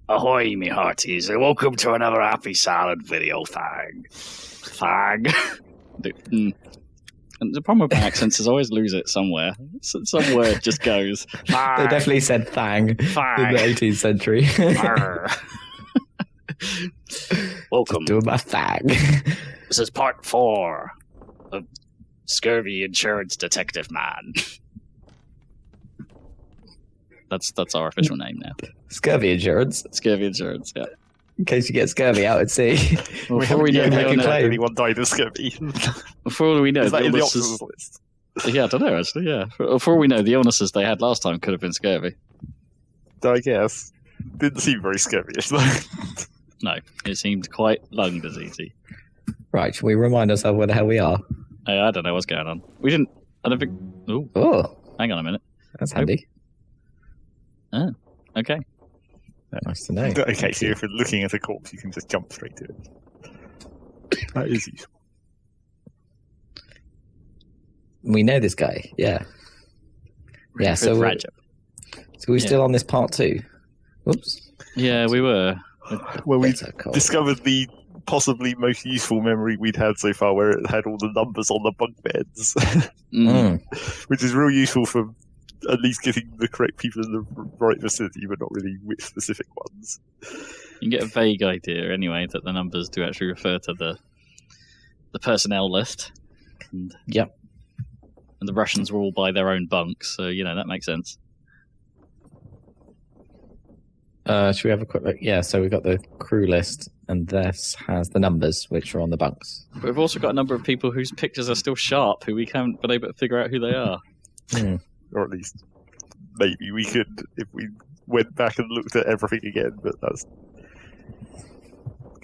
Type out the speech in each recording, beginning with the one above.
Ahoy, me hearties, and welcome to another Happy Salad video, Fag. And the problem with my accents is I always lose it somewhere. Some word just goes. Fag. They definitely said "thang" in the 18th century. Welcome. Just doing my thang. This is part 4 of Scurvy Insurance Detective Man. That's our official name now. Scurvy insurance. Scurvy Insurance, yeah. In case you get scurvy out at sea. Well, before we know, anyone died of scurvy. Before we know, Is that in the illnesses- options list? Yeah, I don't know, actually, yeah. Before we know, the illnesses they had last time could have been scurvy. I guess. Didn't seem very scurvyish, though. No, it seemed quite lung diseasey. Right, shall we remind ourselves where the hell we are? I don't know what's going on. I don't think... Ooh, Oh, hang on a minute. that's handy. Oh, okay. Nice to know. Okay, so if you're looking at a corpse, you can just jump straight to it. That is useful. We know this guy, yeah. Yeah, so we're still on this part 2. Whoops. Yeah, we were. Well, we Bitter cold. discovered the possibly most useful memory we'd had so far, where it had all the numbers on the bunk beds, which is real useful for at least getting the correct people in the right vicinity, but not really which specific ones. You can get a vague idea, anyway, that the numbers do actually refer to the personnel list. And, Yep. And the Russians were all by their own bunks, so, that makes sense. Should we have a quick look? Yeah, so we've got the crew list, and this has the numbers, which are on the bunks. But we've also got a number of people whose pictures are still sharp, who we haven't been able to figure out who they are. Or at least maybe we could if we went back and looked at everything again, but that's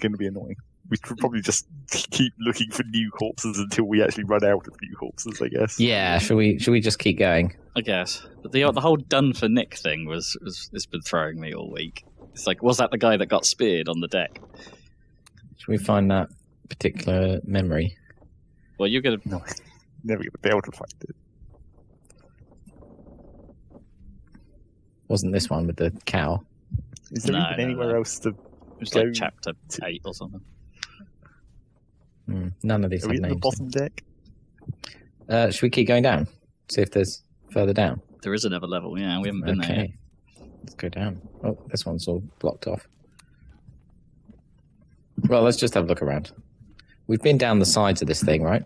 going to be annoying. We should probably just keep looking for new corpses until we actually run out of new corpses, I guess. Yeah, should we just keep going? I guess. But the whole done for Nick thing it's been throwing me all week. It's like, was that the guy that got speared on the deck? Should we find that particular memory? Well, you're going to... No, never going to be able to find it. Wasn't this one with the cow? Is there even anywhere else to It's go like chapter 8 or something. None of these Are have we at the names. bottom deck? Should we keep going down? See if there's further down. There is another level, yeah. We haven't been there yet. Okay. Let's go down. Oh, this one's all blocked off. Well, let's just have a look around. We've been down the sides of this thing, right?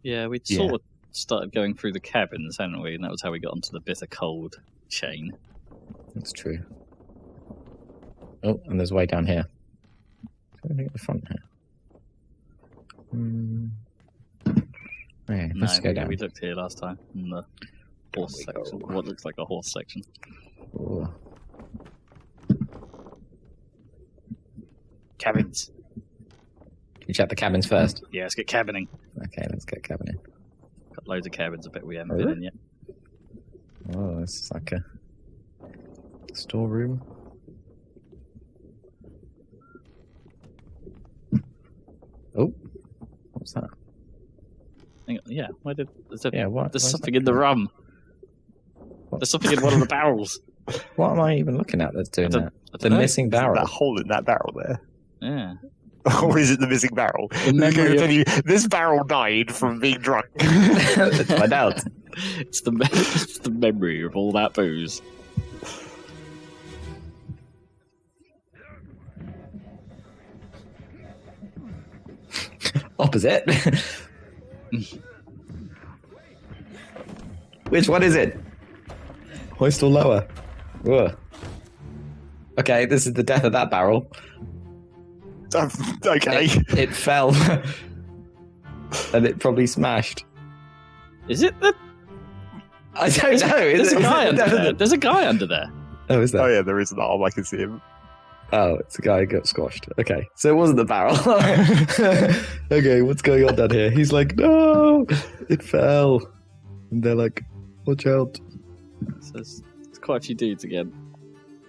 Yeah, we sort of started going through the cabins, hadn't we? And that was how we got onto the bitter cold chain. That's true. Oh, and there's a way down here. Anything at the front here? Yeah, let's go down. We looked here last time in the horse section. What looks like a horse section. Ooh. Cabins. Can you check the cabins first? Yeah, let's get cabining. Okay, let's get cabining. Got loads of cabins, I bet we haven't been in yet. Oh, this is like a storeroom. Oh, what's that? Hang on, yeah, why did... There's What's something in the rum. What? There's something in one of the barrels. What am I even looking at that's doing that? I The don't know. missing barrel. That hole in that barrel there. Yeah. Or is it the missing barrel? memory of- This barrel died from being drunk. Let's find out. It's the memory of all that booze. Opposite. Which one is it? Hoist or lower? Ugh. Okay, this is the death of that barrel. Okay. It fell. And it probably smashed. Is it the... I don't know. There's a guy under there. there. There's a guy under there. Oh, is there? Oh yeah, there is an arm. I can see him. Oh, it's a guy who got squashed. Okay, so it wasn't the barrel. Okay, what's going on down here? He's like, no, it fell. And they're like, watch out. So there's quite a few dudes again.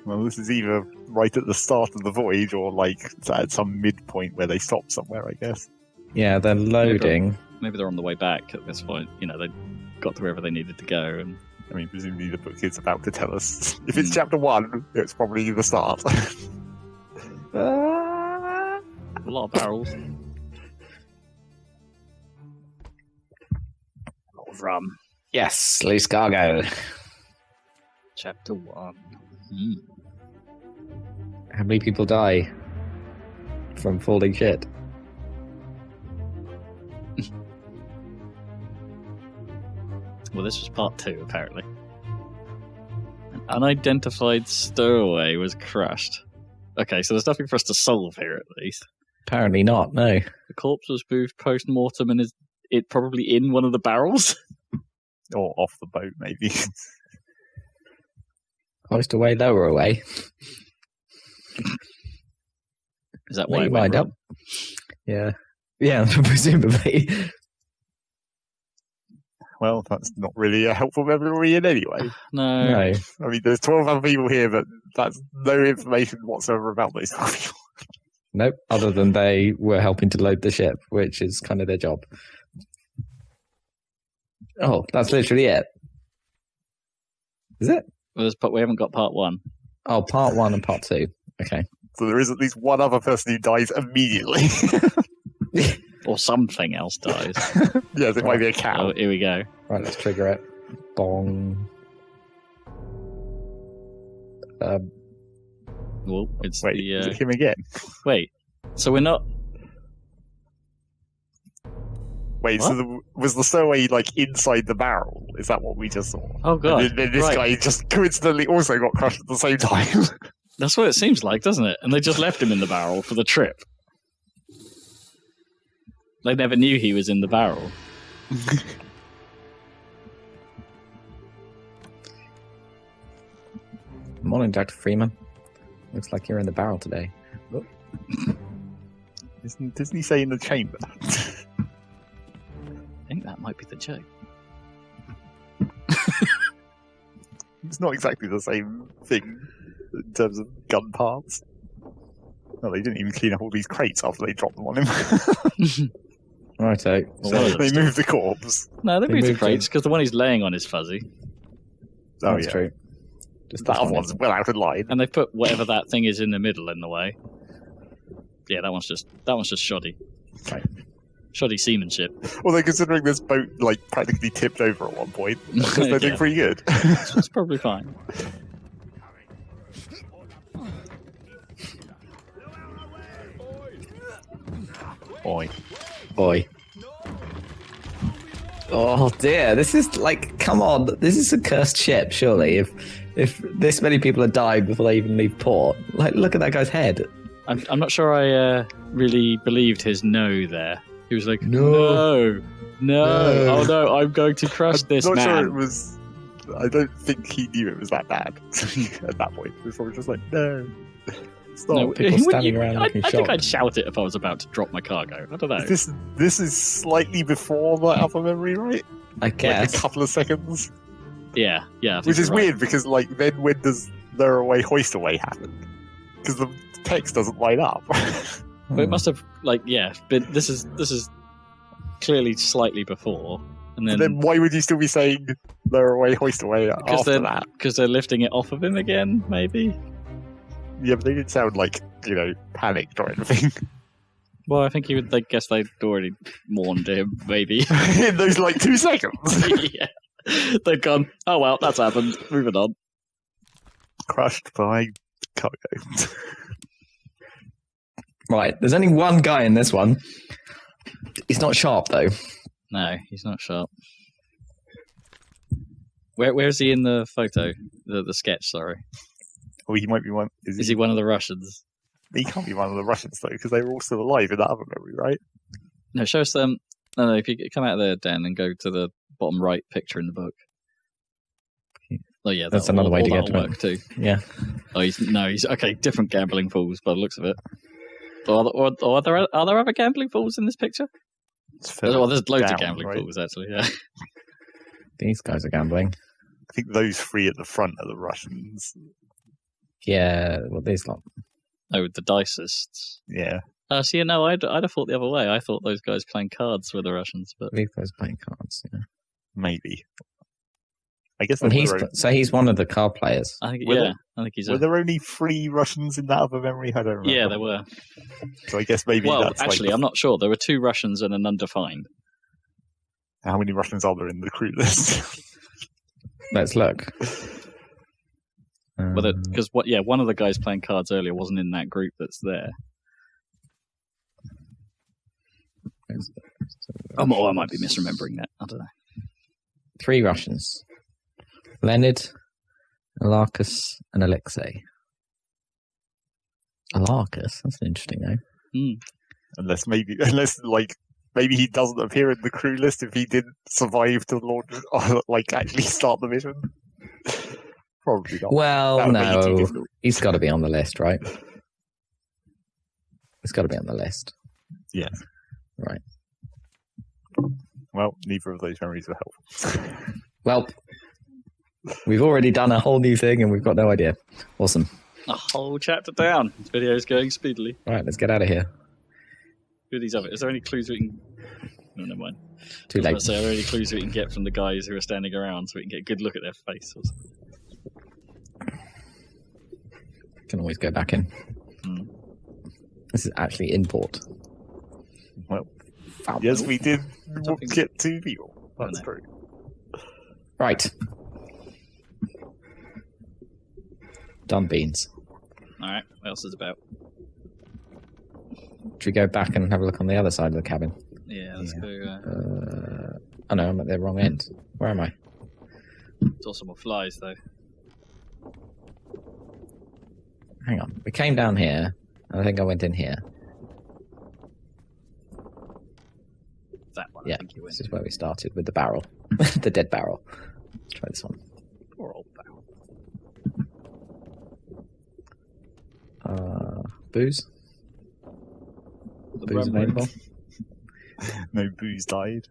Well, this is either right at the start of the voyage or like at some midpoint where they stop somewhere, I guess. Yeah, they're loading. Maybe they're on the way back at this point. They got to wherever they needed to go. And I mean, presumably the book is about to tell us. If it's chapter 1, it's probably the start. Ah. A lot of barrels. A lot of rum. Yes, loose cargo. Chapter 1. How many people die from falling shit? Well, this was part 2, apparently. An unidentified stowaway was crushed. Okay, so there's nothing for us to solve here, at least. Apparently not, no. The corpse was moved post-mortem and is it probably in one of the barrels? Or off the boat, maybe. Hoist away, lower away. Is that Make why your it went mind wrong? up. Yeah. Yeah, presumably. Well, that's not really a helpful memory in any way. No. No. I mean, there's 12 other people here, but that's no information whatsoever about those 12 people. Nope, other than they were helping to load the ship, which is kind of their job. Oh, that's literally it. Is it? Well, we haven't got part 1. Oh, part 1 and part 2. Okay. So there is at least one other person who dies immediately. Or something else dies. Yes, it might be a cow. Oh, here we go. Right, let's trigger it. Bong. Well, it's Wait, the... is it him again? Wait, so we're not... Wait, What? so was the stowaway like inside the barrel? Is that what we just saw? Oh, God. And then this Right. guy just coincidentally also got crushed at the same time. That's what it seems like, doesn't it? And they just left him in the barrel for the trip. They never knew he was in the barrel. Morning, Dr. Freeman. Looks like you're in the barrel today. Doesn't he say in the chamber? I think that might be the joke. It's not exactly the same thing in terms of gun parts. No, they didn't even clean up all these crates after they dropped them on him. Righto. Well, So, one of They them- moved the corpse. No, they They moved the moved crates because the one he's laying on is fuzzy. Oh, that's yeah. true. Just That this other one one's well out of line. And they've put whatever that thing is in the middle in the way. Yeah, that one's just shoddy. Right. Shoddy seamanship. Although considering this boat like practically tipped over at one point, because they're doing Yeah. pretty good. It's probably fine. Boy. boy. Oh dear, this is like, come on, this is a cursed ship, surely. If this many people are dying before they even leave port, like, look at that guy's head. I'm not sure I really believed his no there. He was like, No. no, oh no, I'm going to crush this Not man. sure it was. I don't think he knew it was that bad at that point. He was probably just like, no. Stop. No, people would standing around looking I think shocked. I'd shout it if I was about to drop my cargo. I don't know. This is slightly before my other memory, right? I Like guess. a couple of seconds. Yeah. I think Which is you're right. weird because, like, then when does lower away, hoist away happen? Because the text doesn't line up. But it must have, but this is clearly slightly before, and And then then why would you still be saying lower away, hoist away after they're that? because they're lifting it off of him again, maybe. Yeah, but they didn't sound like, panicked or anything. Well, I think I guess they'd already warned him, maybe. In those, 2 seconds. Yeah. They'd gone, oh well, that's happened. Moving on. Crushed by cargo. Right, there's only one guy in this one. He's not sharp, though. No, he's not sharp. Where's he in the photo? The sketch, sorry. Or he might be one. Is he one of the Russians? He can't be one of the Russians, though, because they were all still alive in that other memory, right? No, show us them. No, if you come out of there, Dan, and go to the bottom right picture in the book. Oh yeah, That's another way to get to that'll it. work too. Yeah. Oh, he's okay. Different gambling fools by the looks of it. Or are there other gambling fools in this picture? Well, there's loads of down, gambling right? fools actually. Yeah. These guys are gambling. I think those 3 at the front are the Russians. Yeah, well, these lot. Oh, the dicists. Yeah. See, no, I'd have thought the other way. I thought those guys playing cards were the Russians, but These guys playing cards, yeah. Maybe. I guess And there he's one of the card players. I think, Were I think he's. were there only 3 Russians in that other memory? I don't remember. Yeah, there were. So I guess maybe Well, that's actually, I'm not sure. There were 2 Russians and an undefined. How many Russians are there in the crew list? Let's look. Because one of the guys playing cards earlier wasn't in that group that's there. I might be misremembering that. I don't know. 3 Russians. Leonid, Alarcus, and Alexei. Alarcus? That's an interesting name. Unless maybe he doesn't appear in the crew list if he didn't survive to launch, or actually start the mission. Probably not. Well, no. He's got to be on the list, right? He's got to be on the list. Yes. Right. Well, neither of those memories are helpful. Well, we've already done a whole new thing and we've got no idea. Awesome. A whole chapter down. This video's going speedily. All right, let's get out of here. Goodies of it. Is there any clues we can... No, never mind. Too late. Are there any clues we can get from the guys who are standing around so we can get a good look at their faces? Can always go back in. This is actually import. Well, yes, we did get 2 people. That's true. Right. Done beans. Alright, what else is about? Should we go back and have a look on the other side of the cabin? Yeah, let's go. Oh no, I'm at the wrong end. Where am I? Saw some more flies, though. Hang on. We came down here, and I think I went in here. That one, Yeah, I think you went. this is where we started with the barrel. The dead barrel. Let's try this one. Poor old barrel. Booze? The Booze rum available? No booze died.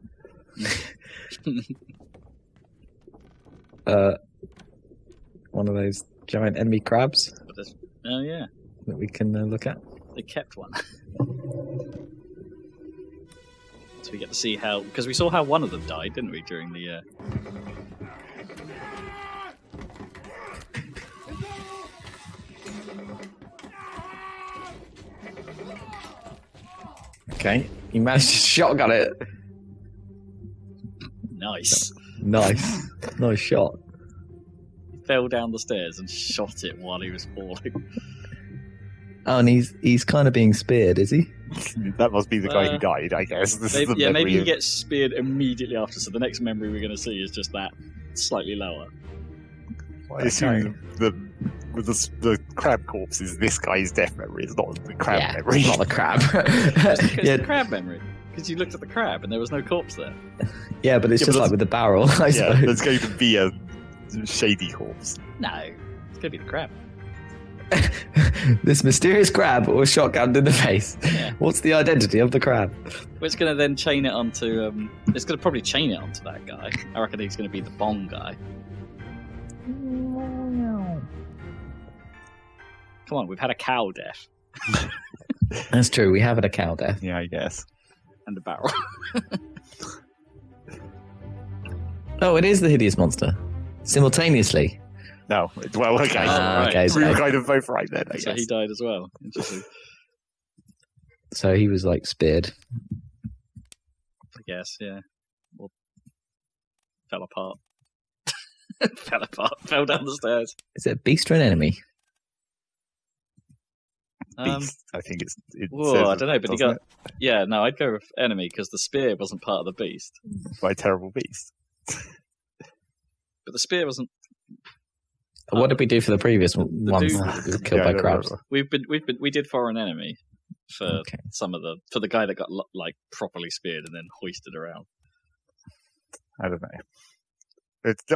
One of those giant enemy crabs Oh, yeah. that we can look at. They kept one. So we get to see how... Because we saw how one of them died, didn't we, during the... Okay, you managed to shotgun it. Nice. Nice. Nice shot. He fell down the stairs and shot it while he was falling. Oh, and he's kind of being speared, is he? That must be the guy who died, I guess. Maybe he gets speared immediately after, so the next memory we're going to see is just that, slightly lower. I assume the crab corpse is this guy's death memory. It's not the crab memory. Not the crab. It's the crab memory. Because you looked at the crab and there was no corpse there. Yeah, but it's just like with the barrel, I suppose. There's going to be a shady corpse. No, it's going to be the crab. This mysterious crab was shotgunned in the face. Yeah. What's the identity of the crab? Well, it's going to then chain it onto... it's going to probably chain it onto that guy. I reckon he's going to be the bong guy. Come on, we've had a cow death. That's true, we have had a cow death. Yeah, I guess. And a barrel. Oh, it is the hideous monster. Simultaneously. No, well, okay. Okay, we were kind of both right then, I So guess. he died as well. Interesting. So he was like speared. I guess, yeah. Or fell apart. Fell apart. Fell down the stairs. Is it a beast or an enemy? Beast. I think it Whoa, I don't know, but he got... it? Yeah, no, I'd go with enemy because the spear wasn't part of the beast. By a terrible beast. But the spear wasn't... What did we do for the previous ones? dude- that was killed by crabs. We did foreign enemy for Okay. for the guy that got like properly speared and then hoisted around. I don't know.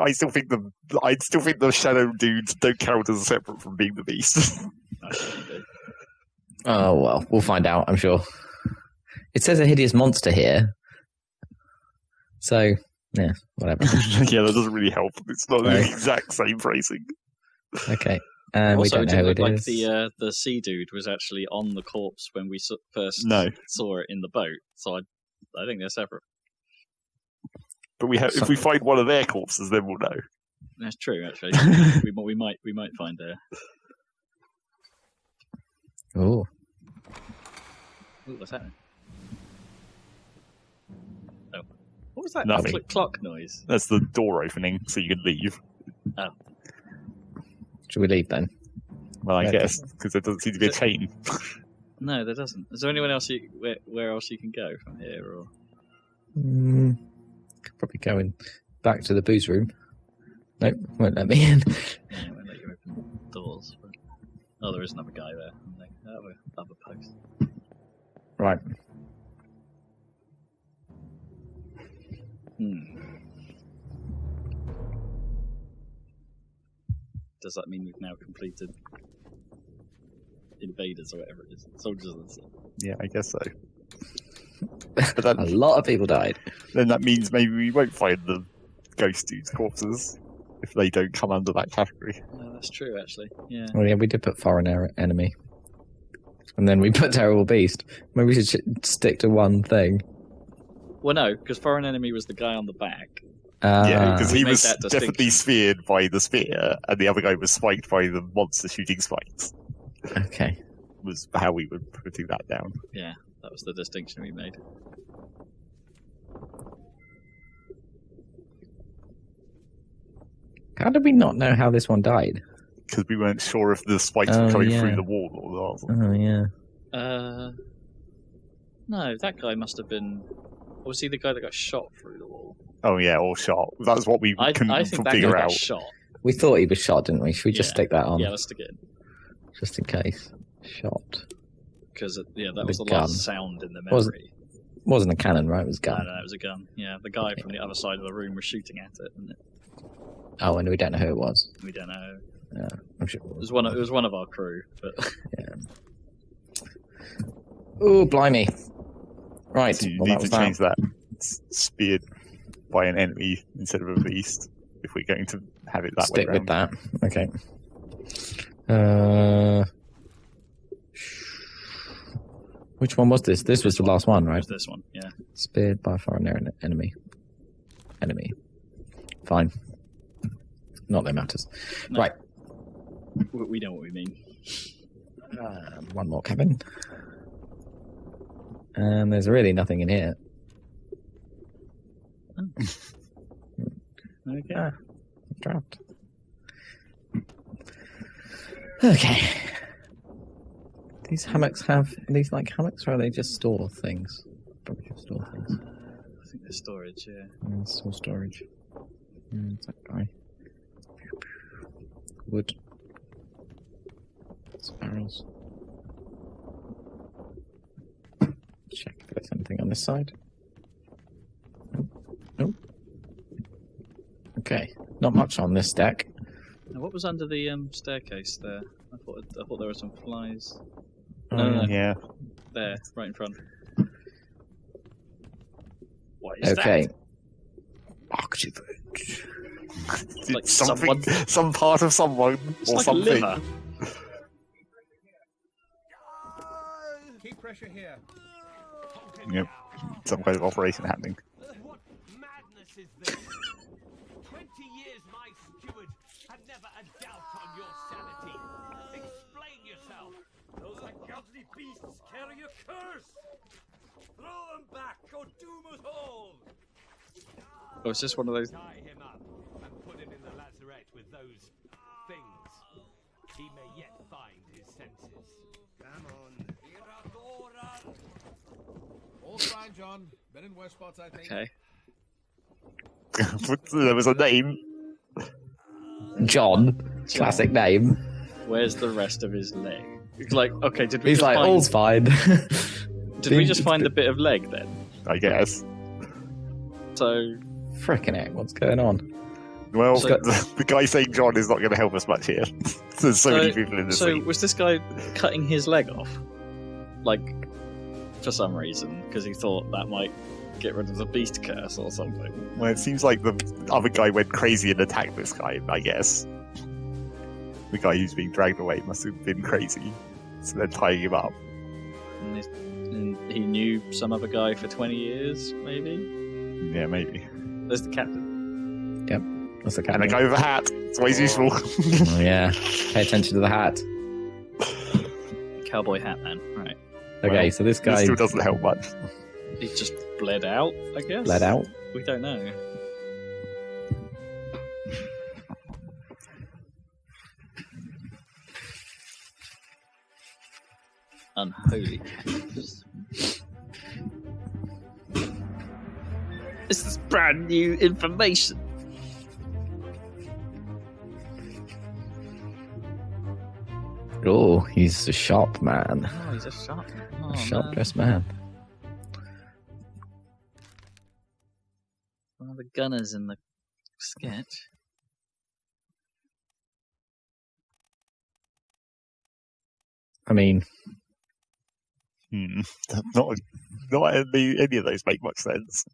I still think the shadow dudes don't count as separate from being the beast. I think he did. Oh, well, we'll find out, I'm sure. It says a hideous monster here. So, yeah, whatever. Yeah, that doesn't really help. It's not the Right. exact same phrasing. Okay. We Also, don't it know didn't who look it like is. the sea dude was actually on the corpse when we first No. saw it in the boat. So I think they're separate. But if we find one of their corpses, then we'll know. That's true, actually. we might find a. Oh. Ooh, what's happening? Oh, what was that? Nothing. Clock noise. That's the door opening, so you can leave. Oh, Should we leave then? Well, I Right. guess because there doesn't seem to be a chain. no, there doesn't. Is there anyone else where else you can go from here? Or Could probably go back to the booze room. Nope, won't let me in. yeah, it won't let you open doors. But... Oh, there is another guy there. Other post. Right. Does that mean we've now completed Invaders or whatever it is? Soldiers and stuff. Yeah, I guess so. But A lot of people died. then that means maybe we won't find the ghost dude's corpses if they don't come under that category. No, that's true, actually. Yeah. Well, yeah, we did put foreign enemy. And then we put terrible beast. Maybe we should stick to one thing. Well, no, because Foreign Enemy was the guy on the back. Yeah, because he made was that definitely distinction. speared by the spear, and the other guy was spiked by the monster shooting spikes. Okay. Was how we were putting that down. Yeah, that was the distinction we made. How did we not know how this one died? Because we weren't sure if the spikes were coming through the wall or not. Oh, yeah. No, that guy must have been... Was he the guy that got shot through the wall? Oh yeah, or shot. That's what we couldn't I think that figure guy out. got shot. We thought he was shot, didn't we? Should we just Yeah. stick that on? Yeah, let's stick it in. Just in case. Shot. Because, that With was a the gun. last sound in the Was- memory. Wasn't a cannon, right? It was a gun. No, it was a gun. Yeah, the guy from the other side of the room was shooting at it, and Oh, and we don't know who it was. we don't know. Yeah, I'm sure It was one of our crew, but Oh, blimey. Right, So you well, need that was to that. change that. It's speared by an enemy instead of a beast if we're going to have it that Stick way with round. that. Okay. Which one was this? This was the last one, it right? was this one. Yeah. Speared by a foreign enemy. Fine. Not that matters. No. Right. We know what we mean. One more cabin. And there's really nothing in here. Okay. Trapped. Okay. These hammocks have these like hammocks, or are they just store things? Probably just store things. I think the storage. Yeah. Store storage. It's that guy. Wood. Sparrows. Check if there's anything on this side. Nope. Okay. Not much on this deck. Now, what was under the staircase there? I thought there were some flies. Oh, No. Yeah. There, right in front. What is Okay. that? It's like something, some part of someone It's or like something. a liver. Keep pressure here. Yep. Some kind of operation happening. What madness is this? 20 years my steward had never a doubt on your sanity. Explain yourself. Those ungodly beasts carry a curse. Throw them back or doom us all. Oh, it's just one of those. Tie him up and put him in the lazarette with those things. He may yet find his senses. Come on. All fine, John. Been in worse spots, I think. Okay. There was a name. John. Classic name. Where's the rest of his leg? It's like, okay, did we He's just like, find, all's fine. did we just find the bit of leg then? I guess. So, Frickin' heck, what's going on? Well, So- the guy saying John is not going to help us much here. There's so many people in this so scene. was this guy cutting his leg off? Like, for some reason, because he thought that might get rid of the beast curse or something. Well, it seems like the other guy went crazy and attacked this guy, I guess. The guy who's being dragged away must have been crazy. So they're tying him up. And he knew some other guy for 20 years, maybe? Yeah, maybe. There's the captain. That's the And a captain. guy with a hat. It's always useful. Oh, yeah. Pay attention to the hat. Cowboy hat man. Right. Okay, Well, so this It guy still doesn't help much. He just bled out, I guess. bled out. We don't know. Unholy candles. This is brand new information. Oh, he's a sharp man. Oh, he's a sharp. Oh, A sharp man. dressed man. One of the gunners in the sketch. I mean, Not any of those make much sense.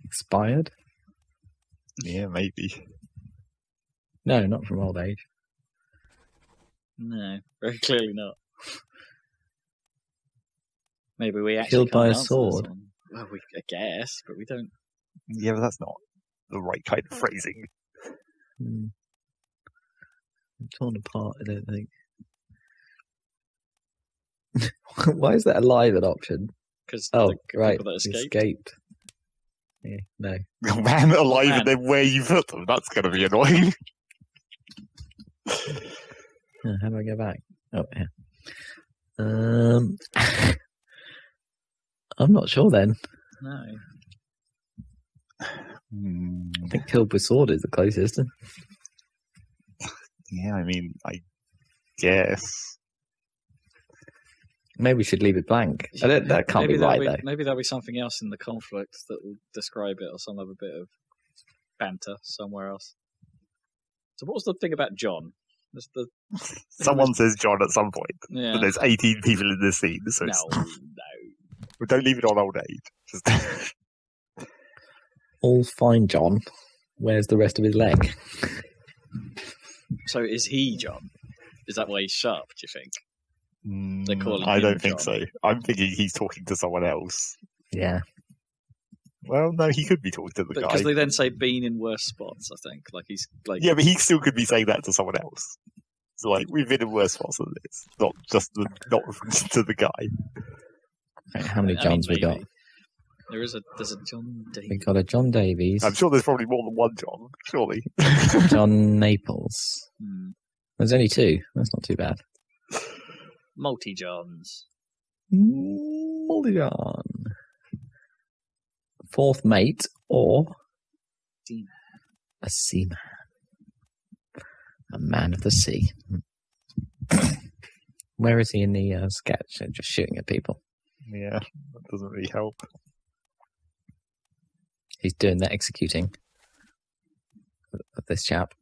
expired? Yeah, maybe. No, not from old age. No, very clearly not. Maybe we actually Killed by can't a answer this sword. one. Well, I guess, but we don't. Yeah, but that's not the right kind of phrasing. Hmm. Torn apart, I don't think. Why is that alive an option? Because Oh, the right. people that escaped. Escaped. Yeah, no. Man alive Man. and then where you put them. That's going to be annoying. How do I go back? Oh, yeah. I'm not sure then. No. I think killed with sword is the closest. Yeah, I mean, I guess. Maybe we should leave it blank. That can't be right, though. Maybe there'll be something else in the conflict that will describe it, or some other bit of banter somewhere else. So, what was the thing about John? There's the Someone says John at some point. yeah. But there's 18 people in this scene, so No, it's, no. well, don't leave it on old age. Just All's fine, John. Where's the rest of his leg? So, is he John? Is that why he's sharp? Do you think? They're calling I him don't think John. so. I'm thinking he's talking to someone else. Yeah. Well, no, he could be talking to the guy. Because they then say been in worse spots. I think like he's like Yeah, but he still could be saying that to someone else. So, like, we've been in worse spots than this. Not just not to the guy. Right, how many I mean, Johns we got? maybe. There's a John We Davis. got a John Davies, I'm sure there's probably more than one John, surely. John Naples. Hmm. There's only two. That's not too bad. Multi Johns. Mulligan. Fourth mate or Seaman. a seaman. A man of the sea. Where is he in the sketch? Just shooting at people. Yeah, that doesn't really help. He's doing the executing of this chap.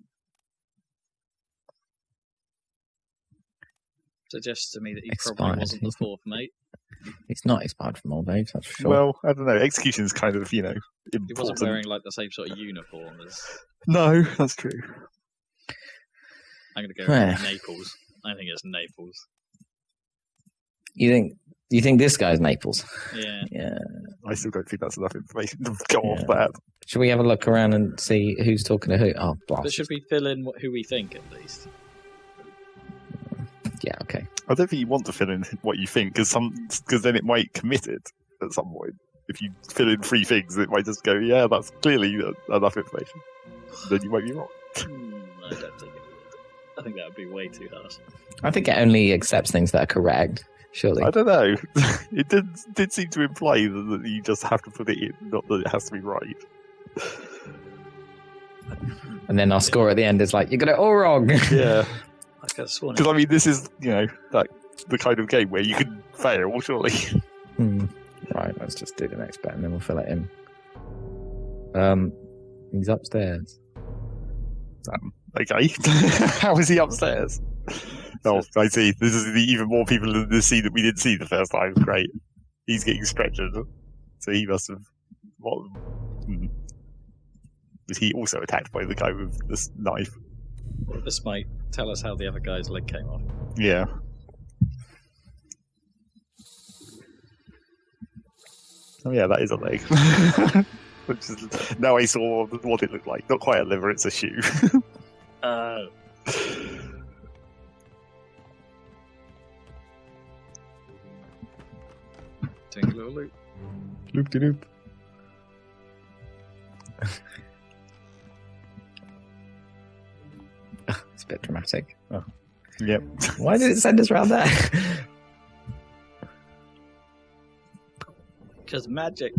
Suggests to me that he Expired. probably wasn't the fourth mate. He's not expired from old age, that's for sure. Well, I don't know. Execution's kind of, He wasn't important. wearing like the same sort of uniform as. No, that's true. I'm going to go Where? with Naples. I think it's Naples. You think this guy's Naples? Yeah. Yeah. I still don't think that's enough information to go off Yeah. that. Should we have a look around and see who's talking to who? Oh, But blast. should we fill in who we think at least? Yeah, okay. I don't think you want to fill in what you think, because then it might commit it at some point. If you fill in three things, it might just go, yeah, that's clearly enough information. Then you might be wrong. I don't think it would. I think that would be way too harsh. I think it only accepts things that are correct, surely. I don't know. It did seem to imply that you just have to put it in, not that it has to be right. And then our score at the end is like, you got it all wrong. Yeah. I could have sworn. Because, I mean, this is, like the kind of game where you can fail, surely. Right, let's just do the next bit and then we'll fill it in. He's upstairs. Okay. How is he upstairs? Oh, I see. This is even more people in this scene that we didn't see the first time. Great. He's getting stretchered. So he must have... Was he also attacked by the guy with this knife? This might tell us how the other guy's leg came off. Yeah. Oh yeah, that is a leg. Which is, now I saw what it looked like. Not quite a liver, it's a shoe. Take a little loop. Loop-de-loop. It's a bit dramatic. Oh. Yep. Why did it send us around there? Because magic.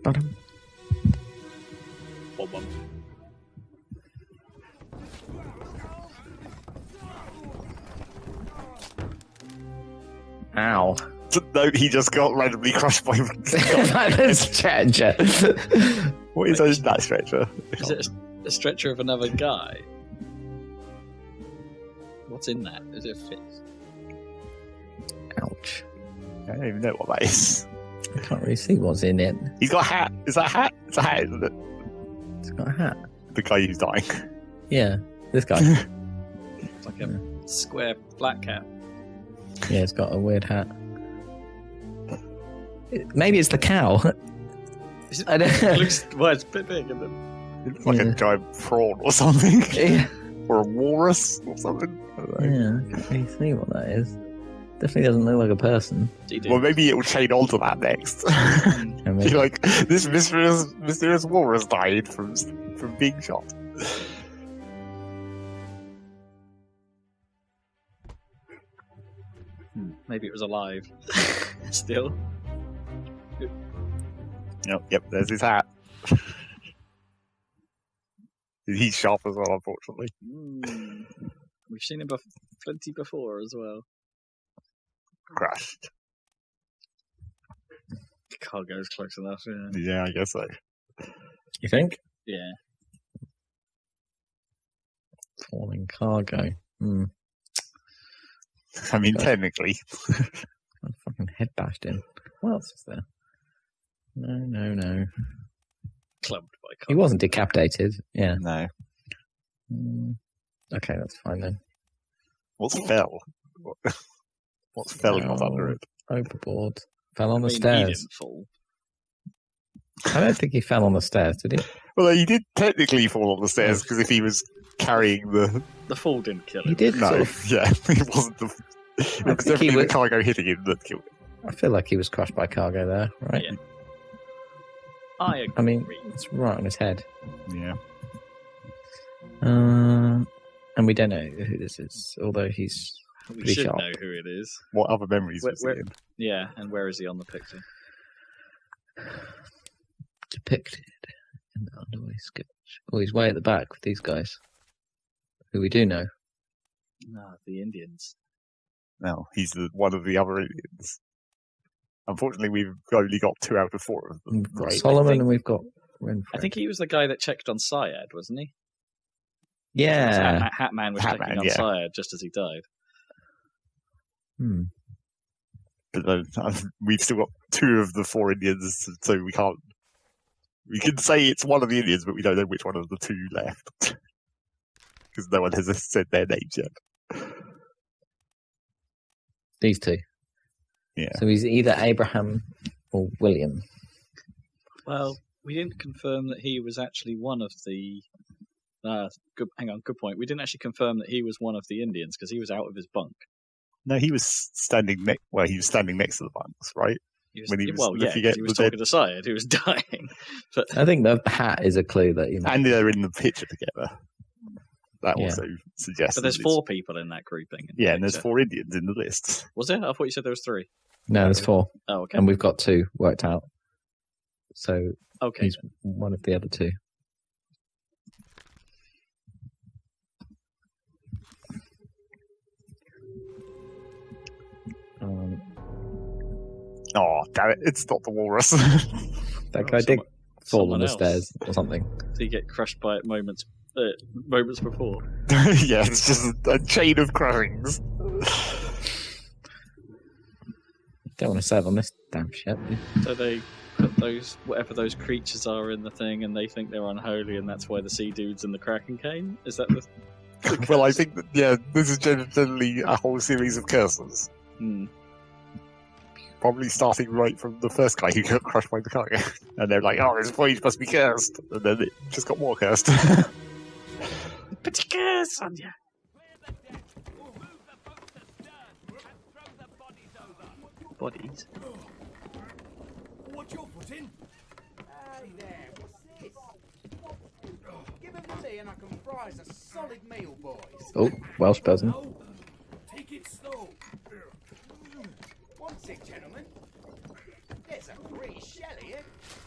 Bottom. Bum. Ow. No, he just got randomly crushed by... That stretcher. What is that stretcher? Is it a stretcher of another guy? What's in that? Is it a fix? Ouch. I don't even know what that is. I can't really see what's in it. He's got a hat. Is that a hat? It's a hat, isn't it? It's got a hat. The guy who's dying. Yeah, this guy. It's like a square black cap. Yeah, it's got a weird hat. Maybe it's the cow. I don't know. It looks, well, it's a bit big, isn't it? It looks like a giant prawn or something. Yeah. Or a walrus or something. I don't know. Yeah, I can't really see what that is. Definitely doesn't look like a person. Well, maybe it will chain onto that next. And maybe- You're like, this mysterious walrus died from being shot. Maybe it was alive. Still. Yep, there's his hat. He's sharp as well, unfortunately. We've seen him plenty before as well. Crashed. Cargo's close enough, yeah. Yeah, I guess so. You think? Yeah. Falling cargo. I mean, technically. I'm fucking head bashed in. What else is there? No. Clubbed by He cargo. wasn't decapitated. Yeah. No. Okay, that's fine then. What's fell? What's felling off under it? Overboard. Fell on the He stairs. didn't fall. I don't think he fell on the stairs, did he? Well, he did technically fall on the stairs because if he was carrying the... The fall didn't kill him. He did No, sort of. yeah, it wasn't the... It think was definitely he the would- cargo hitting him that killed him. I feel like he was crushed by cargo there, right? Yeah. I agree. I mean, it's right on his head. Yeah. And we don't know who this is, although he's we pretty should sharp. know who it is. What other memories was he Where- in? Yeah, and where is he on the picture? depicted in the underway sketch. Oh, he's way at the back with these guys, who we do know. No, the Indians. No, he's one of the other Indians. Unfortunately, we've only got 2 out of 4 of them. We've got Right. Solomon I think- and we've got Renfrew. I think he was the guy that checked on Syed, wasn't he? Yeah. Hatman was Hatman, checking on yeah. Syed just as he died. Hmm. But we've still got 2 of the 4 Indians, so we can't. We can say it's one of the Indians, but we don't know which one of the 2 left. Because no one has said their names yet. These two. Yeah. So he's either Abraham or William. Well, we didn't confirm that he was actually one of the. Good point. We didn't actually confirm that he was one of the Indians because he was out of his bunk. No, he was standing next. Well, he was standing next to the bunks, right? He was, When he was well, yeah, looking 'cause at he was the talking to Syed, who was dying. But I think the hat is a clue that, you know. And they're in the picture together. That Yeah. also suggests. but there's that it's- 4 people in that grouping. in the Yeah, and there's picture. 4 Indians in the list. Was there? I thought you said there was 3. No, there's 4. Oh, okay. And we've got 2 worked out. So Okay. he's one of the other 2. Oh, damn it! It's not the walrus. That guy did fall on someone the else. stairs or something. Did he get crushed by it moments before? Yeah, it's just a chain of crushings. Don't want to sail on this damn ship. So they put those, whatever those creatures are in the thing, and they think they're unholy, and that's why the sea dudes and the Kraken came? Is that the... Well, I think that, yeah, this is generally a whole series of curses. Hmm. Probably starting right from the first guy who got crushed by the cargo. And they're like, oh, his voyage must be cursed. And then it just got more cursed. Put a curse on you. Clear the deck. Move the boats astern and throw the bodies over. Bodies. What's your foot in? Hey there, what's this? Give them to me and I can fry us a solid meal, boys. Oh, Welsh person. No. Take it slow. One sec, gentlemen. There's a free shell here.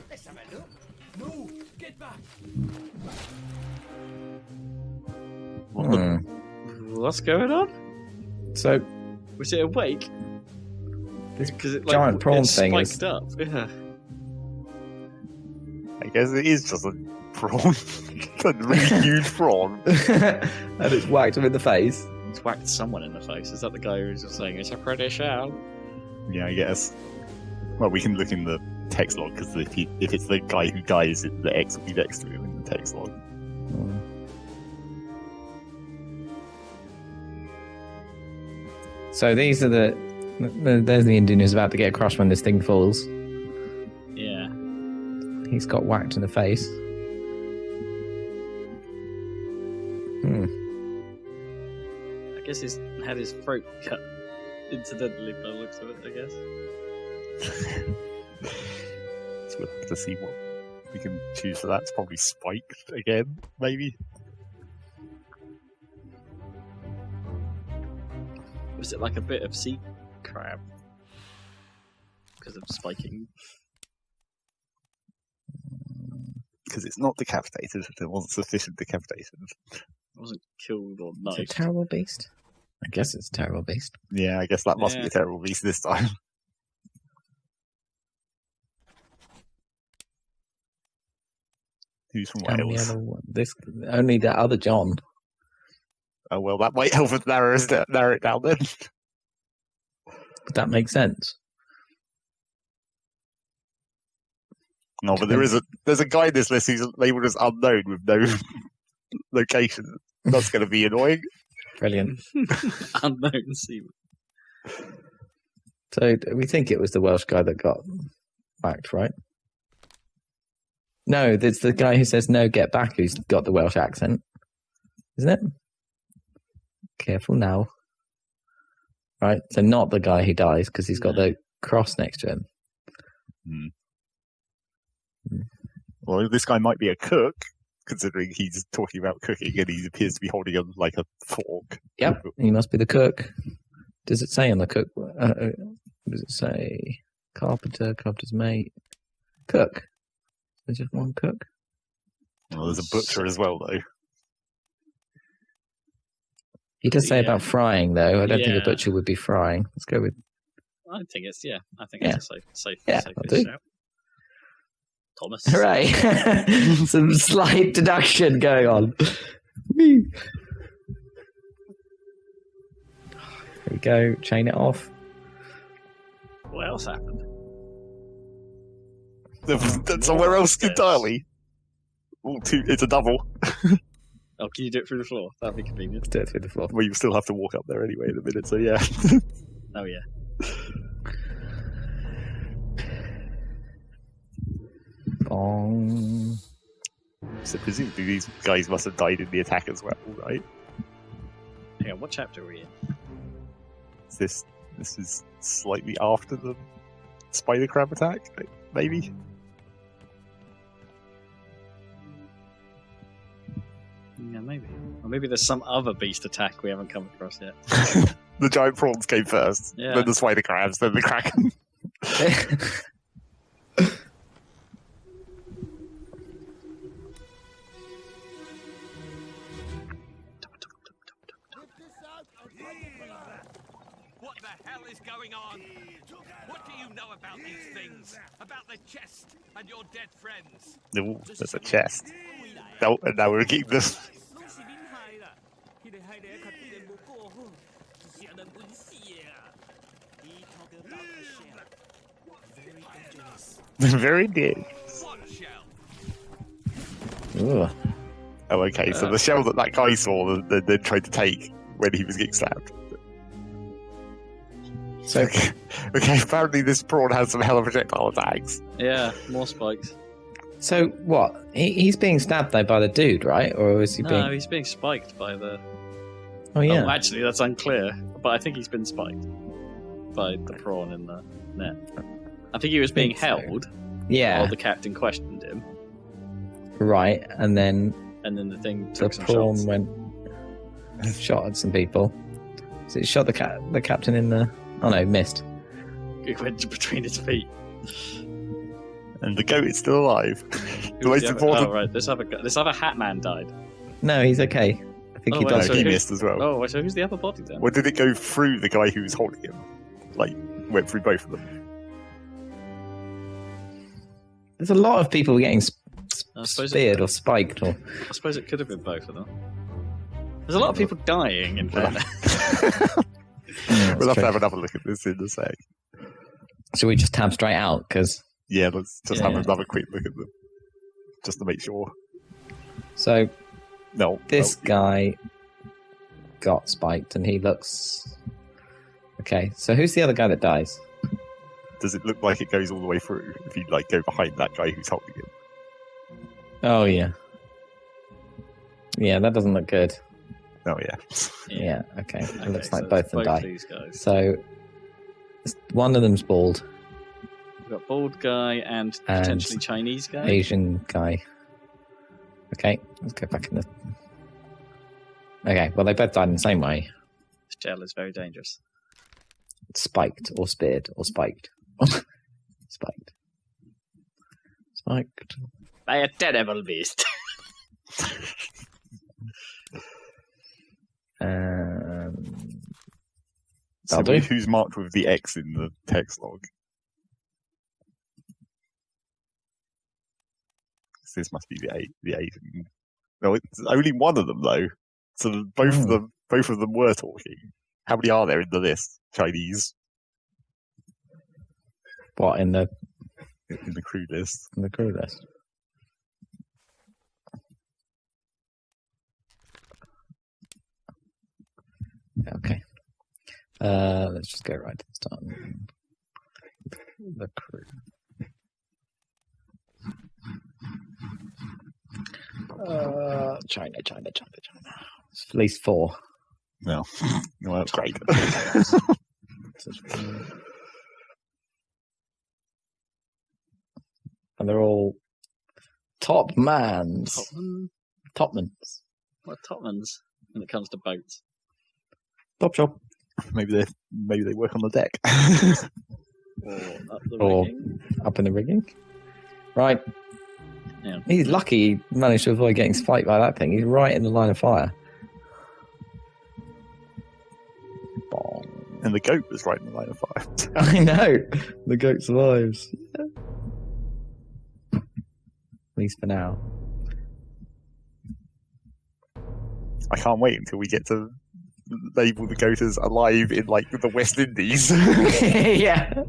Let's have a look. No, get back. What's going on? So Was it awake? this Because it giant prawn it thing spiked is. up. Yeah. I guess it is just a prawn. A really huge prawn. And it's whacked him in the face. It's whacked someone in the face. Is that the guy who's just saying it's a pretty shell? Yeah, I guess. Well, we can look in the text log, because if it's the guy who dies, the X will be next to him in the text log. So these are there's the Indian who's about to get crushed when this thing falls. Yeah. He's got whacked in the face. I guess he's had his throat cut incidentally by the looks of it, I guess. So we'll have to see what we can choose for that. It's probably spiked again, maybe. Was it like a bit of sea crab? Because of spiking. Because it's not decapitated. There wasn't sufficient decapitation. It wasn't killed or Is it a knifed. terrible beast? I guess it's a terrible beast. Yeah, I guess that must be Yeah. a terrible beast this time. Who's from And the Wales? other one, only that other John. Oh well, that might help us narrow it down then. Would that make sense? No, but there's a guy in this list who's labelled as unknown with no location. That's going to be annoying. Brilliant. Unknown seaman. So we think it was the Welsh guy that got whacked, right? No, it's the guy who says no, get back, who's got the Welsh accent, isn't it? Careful now. Right, so not the guy who dies because he's got the cross next to him. Well, this guy might be a cook, considering he's talking about cooking and he appears to be holding a fork. Yep, he must be the cook. Does it say on the cook? What does it say? Carpenter, carpenter's mate, cook. There's just one cook. Well, there's a butcher as well, though. He does say Yeah. about frying, though. I don't think Yeah. a butcher would be frying. Let's go with I think it's Yeah. a safe Yeah, safe I'll do. shout. Thomas. hooray! Some slight deduction going on. Whee. Here we go. Chain it off. What else happened? Somewhere else entirely. Well, it's a double. Oh, can you do it through the floor? That'd be convenient. Let's do it through the floor. Well, you still have to walk up there anyway in a minute, so yeah. Oh yeah. Bong. So presumably these guys must have died in the attack as well, right? Hang on, what chapter are we in? This is slightly after the spider crab attack, maybe? Yeah, maybe. Or maybe there's some other beast attack we haven't come across yet. The giant prawns came first, Yeah. then the spider crabs, then the kraken. What the hell is going on? What do you know about these things? About the chest and your dead friends? Ooh, there's a chest. No, and now we're getting this. 拢是恁害啦！迄个海狸较对人无过好，是让人稳死的啊！He talking about the shell. Very dangerous. Very dead. What shell? Ooh. Oh, okay, so the shell that guy saw, then tried to take when he was getting stabbed. So Okay, apparently this prawn has some hell of projectile attacks. Yeah, more spikes. so what? He's being stabbed though by the dude, right? Or is he No, being? he's being spiked by the. Oh yeah. Oh, actually, that's unclear. But I think he's been spiked by the prawn in the net. I think he was being think so. held Yeah. while the captain questioned him, Right, and then and then the thing the took some prawn shots. went shot at some people. So he shot the captain in the. Oh no, missed. It went between his feet. And the goat is still alive. The Who most was the other- important. Oh right, this other hat man died. No, he's okay. I think Oh, he wait, No, does. so he who- missed as well. Oh, so who's the other body then? Or did it go through the guy who was holding him? Like, went through both of them? There's a lot of people getting I suppose speared or spiked or. I suppose it could have been both of them. There's a lot of people dying in Well, fairness. We'll have to have another look at this in a sec. Should we just tab straight out? Because Yeah, let's just Yeah. have another quick look at them. Just to make sure. so No. this no. guy got spiked and he looks okay. So who's the other guy that dies? Does it look like it goes all the way through if you like go behind that guy who's holding him? Oh yeah, yeah. That doesn't look good. Oh yeah. Yeah. Okay. It Okay, looks so like both of them both die. these guys. So one of them's bald, We've got bald guy and And potentially Chinese guy. Asian guy. Okay, let's go back in the. Okay, well they both died in the same way: This gel is very dangerous. spiked or speared or spiked. Spiked. Spiked. By a terrible beast. So That'll do. who's marked with the X in the text log? This must be the Asian. No, it's only one of them though. So both of them were talking. How many are there in the list? Chinese What in the crew list. crew list? Okay. Let's just go right to the start. The crew. China. It's at least 4. No, no, that's great. And they're all top mans. Topman? Topmans. What Topmans when it comes to boats? Top shop. maybe they work on the deck. Or up the Or- rigging? Up in the rigging. Right. Yeah. He's lucky he managed to avoid getting spiked by that thing. He's right in the line of fire. Bong. And the goat was right in the line of fire. I know. The goat survives. At least for now. I can't wait until we get to label the goat as alive in like the West Indies. Yeah.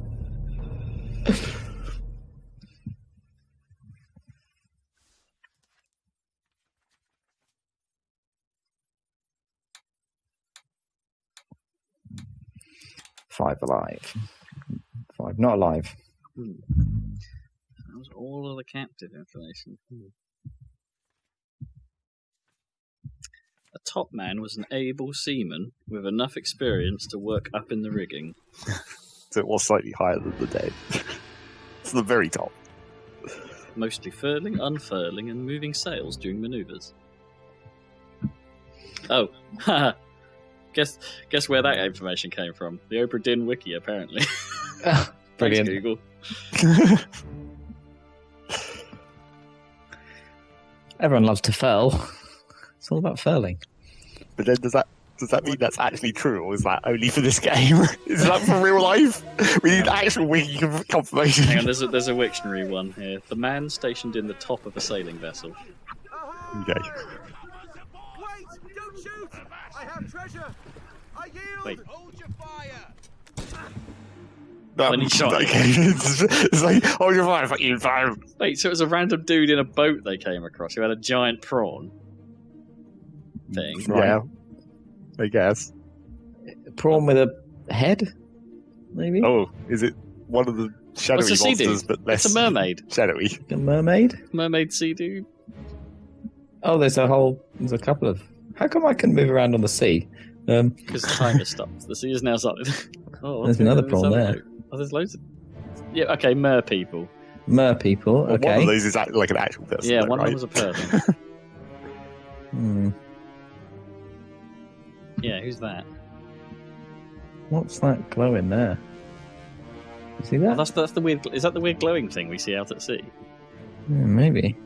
Five alive. 5 not alive. That was all of the captive information. A top man was an able seaman with enough experience to work up in the rigging. So it was slightly higher than the dead. It's the very top. Mostly furling, unfurling, and moving sails during manoeuvres. Oh, haha. Guess where that information came from? The Obra Dinn wiki, apparently. Brilliant. Thanks, Google. Everyone loves to furl. It's all about furling. But then does that mean that's actually true, or is that only for this game? Is that for real life? We need actual wiki confirmation. Hang on, there's a Wiktionary one here. The man stationed in the top of a sailing vessel. Okay. Wait! Don't shoot! I have treasure! I yield! Wait. Hold your fire! When he shot okay. It's like, oh, you're fine, fuck you, fine. Wait, so it was a random dude in a boat they came across who had a giant prawn thing. Yeah, I guess. Prawn with a head? maybe? Oh, is it one of the shadowy What's the sea monsters, dude? but less It's a mermaid. shadowy? A mermaid? Mermaid sea dude. Oh, there's a couple of... How come I can move around on the sea? Because time has stopped. The sea is now solid. Oh, There's another prawn there. Oh, there's loads of... Yeah, okay, mer people. Mer people, Well, okay. one of those is like an actual person. Yeah, though, one right? of them was a person. Hmm. Yeah, who's that? What's that glowing there? You see Oh, that? that's the weird... Is that the weird glowing thing we see out at sea? Maybe.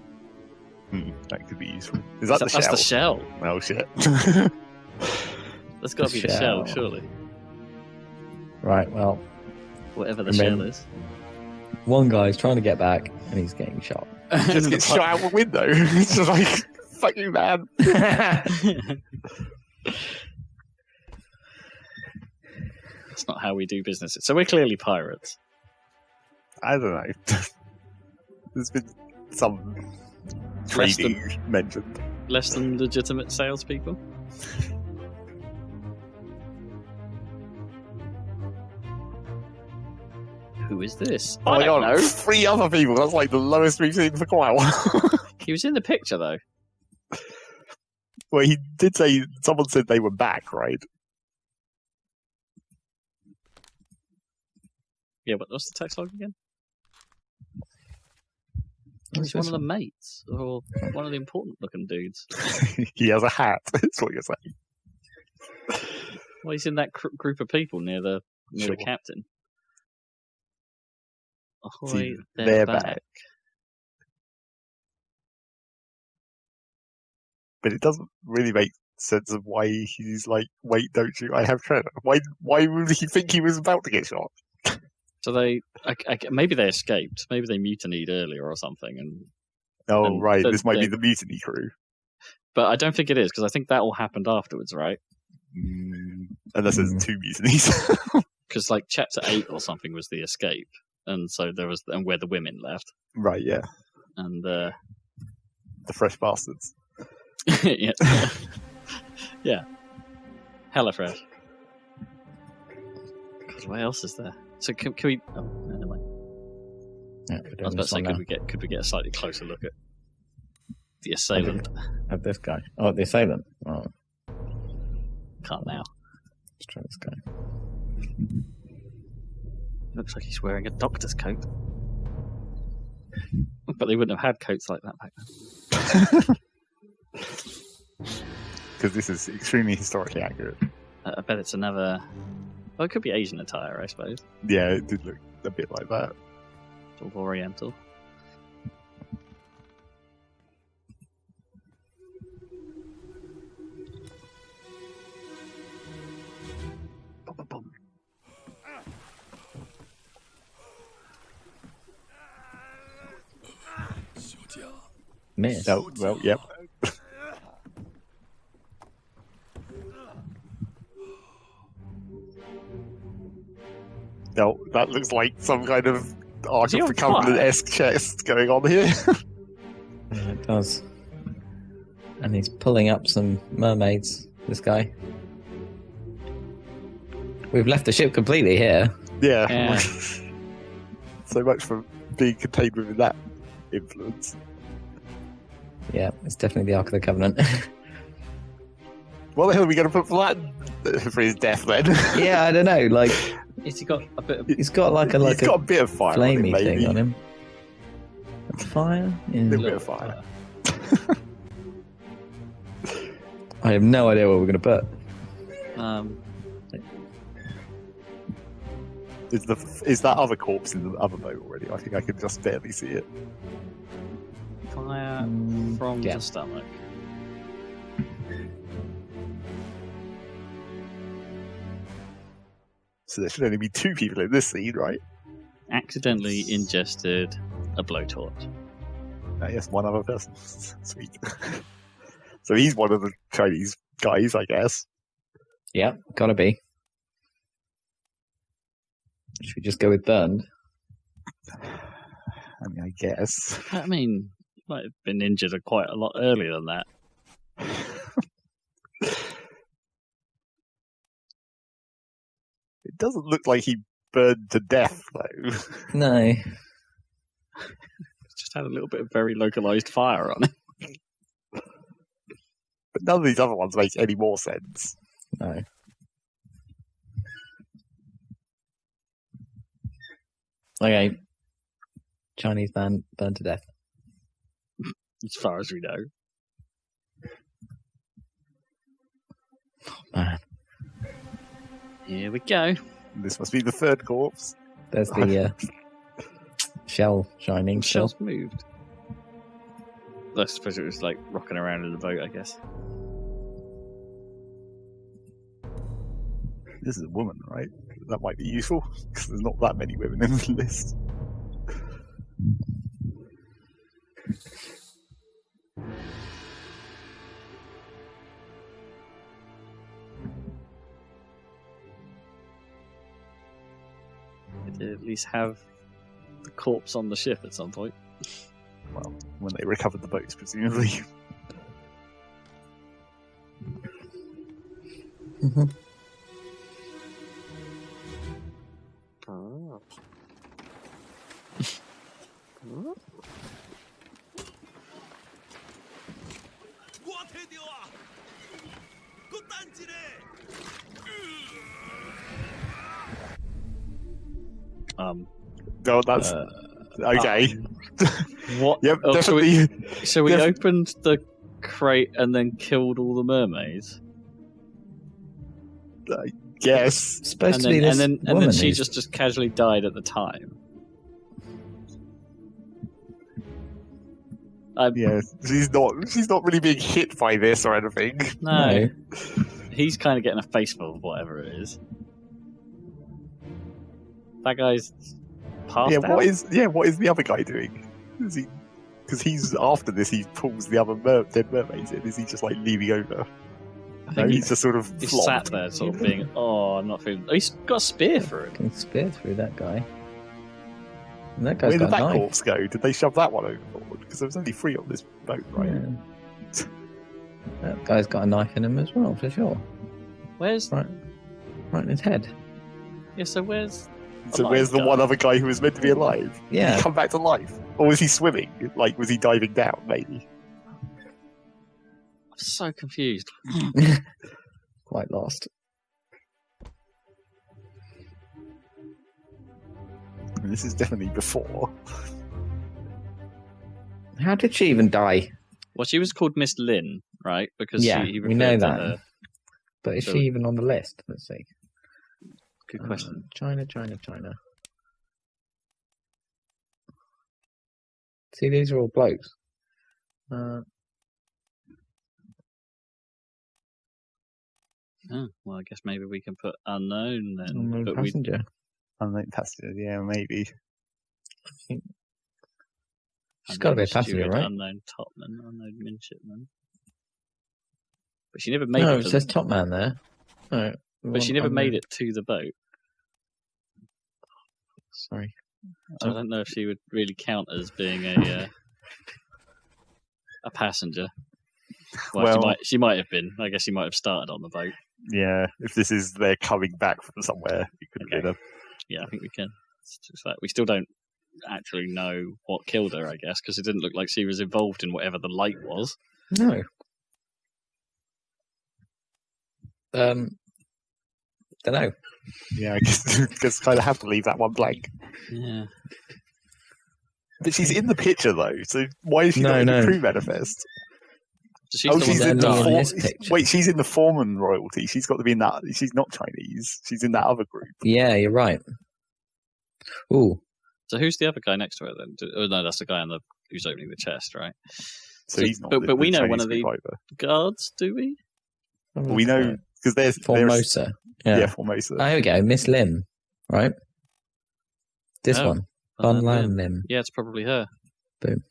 That could be useful. Is that the That's shell? the shell. Oh shit! That's got to The be the shell, shell. surely. Right, well, Whatever the Remember- shell is. one guy's trying to get back, and he's getting shot. Just get shot out the window. It's just like, fuck you, man. That's not how we do business. So we're clearly pirates. I don't know. There's been some Less trading mentioned. Less than legitimate salespeople. Who is this? Oh I my don't god, know. 3 other people. That's like the lowest we've seen for quite a while. He was in the picture though. Well, he did say someone said they were back, right? Yeah, but what's the text log again? What's He's one this of the mates, or one of the important looking dudes. He has a hat. That's what you're saying. Well, he's in that group of people near the Sure. captain. Ahoy, See, they're, they're back. back. But it doesn't really make sense of why he's like, wait, don't you? I have treasure. Why would he think he was about to get shot? So they, maybe they escaped. Maybe they mutinied earlier or something. Oh, And right. the- This might be the- the mutiny crew. But I don't think it is because I think that all happened afterwards, right? Unless there's 2 mutinies. Because like chapter 8 or something was the escape, and so there was and where the women left, Right, yeah. and The fresh bastards. yeah, yeah, hella fresh. Because what else is there? So can we? Oh, no, never mind. Yeah, I was about to say, could we get a slightly closer look at the assailant? At this guy. Oh, the assailant. Oh, Can't now. let's try this guy. Looks like he's wearing a doctor's coat. But they wouldn't have had coats like that back then. Because this is extremely historically accurate. I bet it's another. Well, it could be Asian attire, I suppose. Yeah, it did look a bit like that. Sort of Oriental. Boom, boom, boom. Miss. Oh, well, yep. No, that looks like some kind of Ark Is he of the on fire? Covenant-esque chest going on here. Yeah, it does. And he's pulling up some mermaids, this guy. We've left the ship completely here. Yeah. Yeah. So much for being contained within that influence. Yeah, it's definitely the Ark of the Covenant. What the hell are we going to put for that? For his death, then? Yeah, I don't know. Like, Has he got a bit of. he's got like He's a got a bit of fire on him, flamey maybe. thing on him. Fire? Yeah. Little bit of fire. I have no idea what we're going to put. Is that other corpse in the other boat already? I think I can just barely see it. Fire from yeah. the stomach. So there should only be 2 people in this scene, right? Accidentally ingested a blowtorch. Yes, one other person. Sweet. So he's one of the Chinese guys, I guess. Yeah, gotta be. Should we just go with burned? I mean, I guess. I mean, he might have been injured quite a lot earlier than that. It doesn't look like he burned to death, though. No. Just had a little bit of very localized fire on it. But none of these other ones make any more sense. No. Okay. Chinese man burned to death. As far as we know. Man. Here we go. This must be the third corpse. There's the shell shining. Still. Shell's moved. I suppose it was like rocking around in the boat, I guess. This is a woman, right? That might be useful, because there's not that many women in the list. They at least have the corpse on the ship at some point. Well, when they recovered the boats, presumably. Mm-hmm. No, that's okay. What? Yep, Oh, definitely. So we opened the crate and then killed all the mermaids. Yes. It's supposed And to be then, this and then woman she who's- just casually died at the time. Yeah, she's not really being hit by this or anything. No. He's kind of getting a face full of whatever it is. That guy's passed out. What is the other guy doing? Is he? Because he's after this, he pulls the other dead mermaids in. Is he just like leaving over? I No, think he's just sort of he's flopped. sat there, sort of being, "Oh, I'm not feeling." Oh, he's got a spear for it. Can spear through that guy. And that guy's Where did got that a knife. corpse go? Did they shove that one overboard? Because there was only 3 on this boat, right? Yeah. That guy's got a knife in him as well, for sure. Where's? Right in his head. Yeah. So where's? So alive where's the guy? one other guy who was meant to be alive? Did Yeah. he come back to life? Or was he swimming? Like, was he diving down, maybe? I'm so confused. Quite lost. I mean, this is definitely before. How did she even die? Well, she was called Miss Lynn, right? Because Yeah, he we know referred to that. her. But is So- she even on the list? Let's see. Good question. China. See, these are all blokes. Oh, well, I guess maybe we can put unknown then. Unknown but passenger. Unknown passenger, yeah, maybe. She's got to be a unknown passenger, steward, right? Unknown topman, unknown midshipman. But she never made No, it. it To says top man there. No, but she never made it to the boat. Sorry. So I don't know if she would really count as being a passenger. Well, she might have been. I guess she might have started on the boat. Yeah, if this is they're coming back from somewhere, it could have been a... Yeah, I think we can. It's just like we still don't actually know what killed her, I guess, because it didn't look like she was involved in whatever the light was. No. Don't know. Yeah, I guess kind of have to leave that one blank. Yeah. But she's in the picture, though, so why is she not in the crew manifest? So she's the one she's that in the died. in this picture. Wait, she's in the foreman royalty. She's got to be in that. She's not Chinese. She's in that other group. Yeah, you're right. Ooh. So who's the other guy next to her then? Oh no, that's the guy who's opening the chest, right? So he's not. But we know one Chinese of the group either. guards, do we? We know because there's Formosa. Yeah, Formosa. Oh, here we go. Miss Lim, right? This Oh, one. Von Lim. Lim. Yeah, it's probably her. Boom.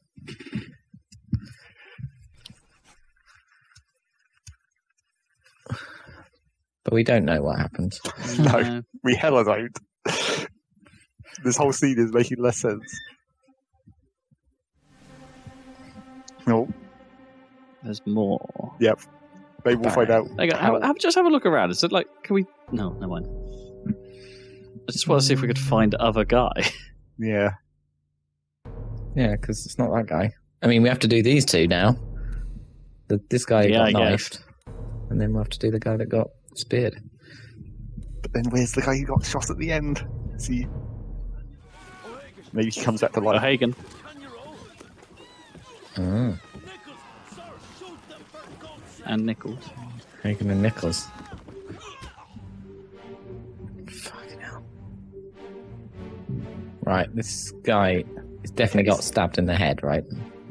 But we don't know what happens. No, we hella don't. This whole scene is making less sense. No. There's more. Yep. Maybe we'll find out. Just have a look around. Is it like, can we? No, never mind. just want to see if we could find other guy. Yeah. Yeah, because it's not that guy. I mean, we have to do these two now. This guy Yeah, I got guess. knifed. And then we'll have to do the guy that got speared. But then where's the guy who got shot at the end? See, maybe he comes back to life. Hagen. Oh, And Nichols. Hagen and Nichols. Fucking hell. Right, this guy has definitely got stabbed in the head, right?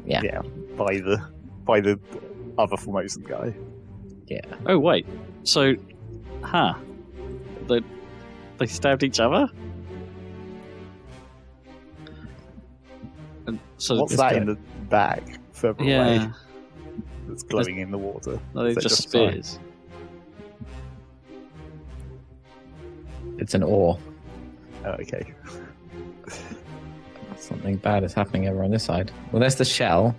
Yeah. Yeah, by the other Formosan guy. Yeah. Oh, wait. So, they stabbed each other? And so What's this that guy- in the bag further away? Yeah. That's glowing in the water. No, they Is that just fire? spears. It's an oar. Oh, okay. Something bad is happening over on this side. Well, there's the shell.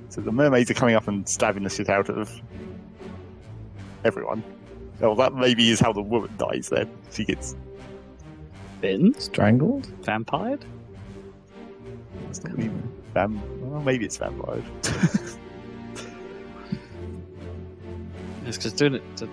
So the mermaids are coming up and stabbing the shit out of everyone. Oh, that maybe is how the woman dies then. She gets... Been? Strangled? Vampired? It's not even well, maybe it's vampire. It's because doing it to...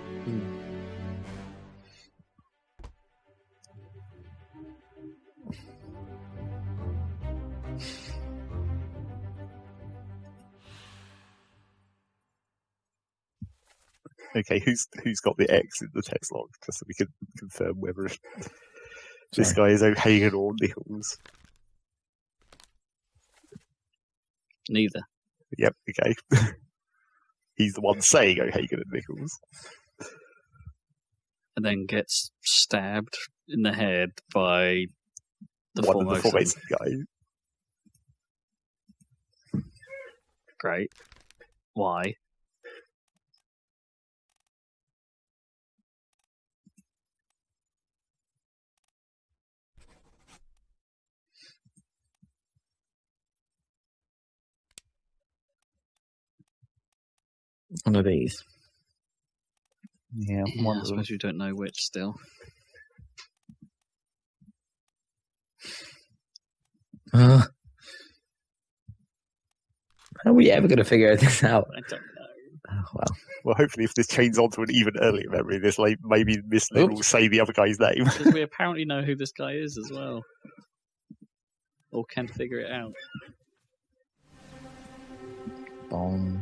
Okay, who's got the X in the text log, just so we can confirm whether this guy is O'Hagan or Nichols. Neither. Yep, okay. He's the one saying O'Hagan and Nichols. And then gets stabbed in the head by the One of the Formosan. Formosan guys. Great. Why? One of these. Yeah, Yeah, one I of them. suppose you don't know which still. How are we ever going to figure this out? I don't know. Oh, well. Well, hopefully, if this chains on to an even earlier memory, this maybe Miss Lynn will Oops. say the other guy's name. Because we apparently know who this guy is as well. Or can figure it out. Bong.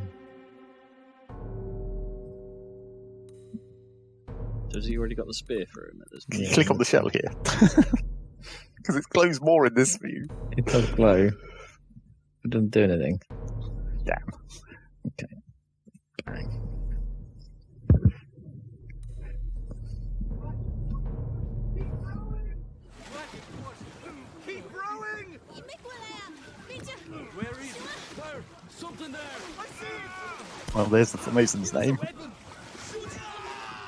So has he already got the spear through him at this Can point? you click on the shell here? Because it glows more in this view. It does glow. It doesn't do anything. Damn. Okay. Bang. Keep rowing! Where is it? There! Something there! I see it! Well, there's the Formosan's name. Red one! Shoot it!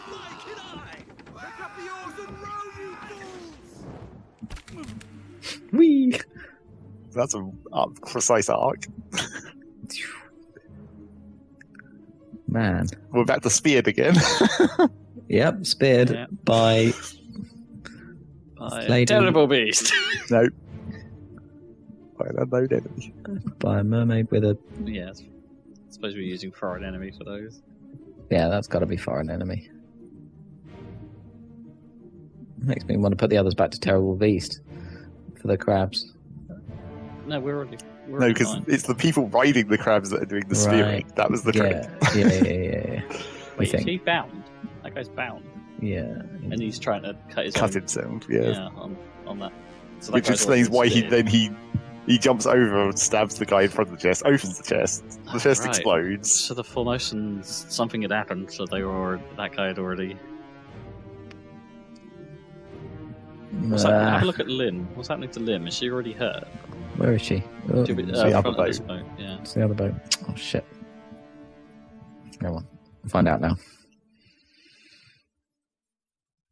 Why can I? Pick up the oars and row, you fools! Whee! That's a precise arc. Man. We're back to speared again. Yep, speared Yeah. by By a Lady- terrible beast. No. By an unknown enemy. a mermaid with a... Yeah, I suppose we're using foreign enemy for those. Yeah, that's got to be foreign enemy. Makes me want to put the others back to Terrible Beast for the crabs. No, we're already. We're No, already because fine. it's the people riding the crabs that are doing the spearing. Right. That was the trick. Yeah. Wait, I is think. he bound? That guy's bound, Yeah. and he's trying to cut his Cut own. himself, yeah. On that. So that Which guy's explains already why speared. he jumps over and stabs the guy in front of the chest, opens the chest, the chest Right. explodes. So the Formosans, something had happened, so they were that guy had already. What's happening? Have a look at Lynn. What's happening to Lynn? Is she already hurt? Where is she? Oh, Should be- the other front of this boat. boat. Yeah. it's the other boat. Oh, shit. No one. We'll find out now.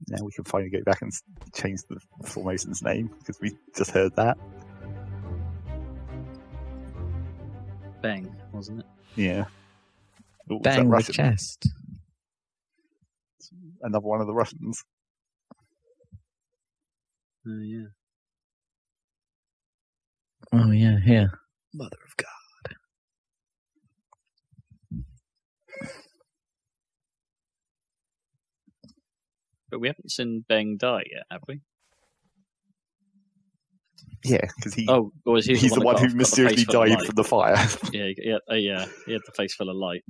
Now we can finally go back and change the Formosan's name, because we just heard that. Bang, wasn't it? Yeah. Oh, was that Bang the Russian? chest. Another one of the Russians. Yeah. Oh yeah, here. Mother of God. But we haven't seen Beng die yet, have we? Yeah, because he Oh, or is he he's the one that who got the mysteriously face full of died light? from the fire. Yeah. He had the face full of light.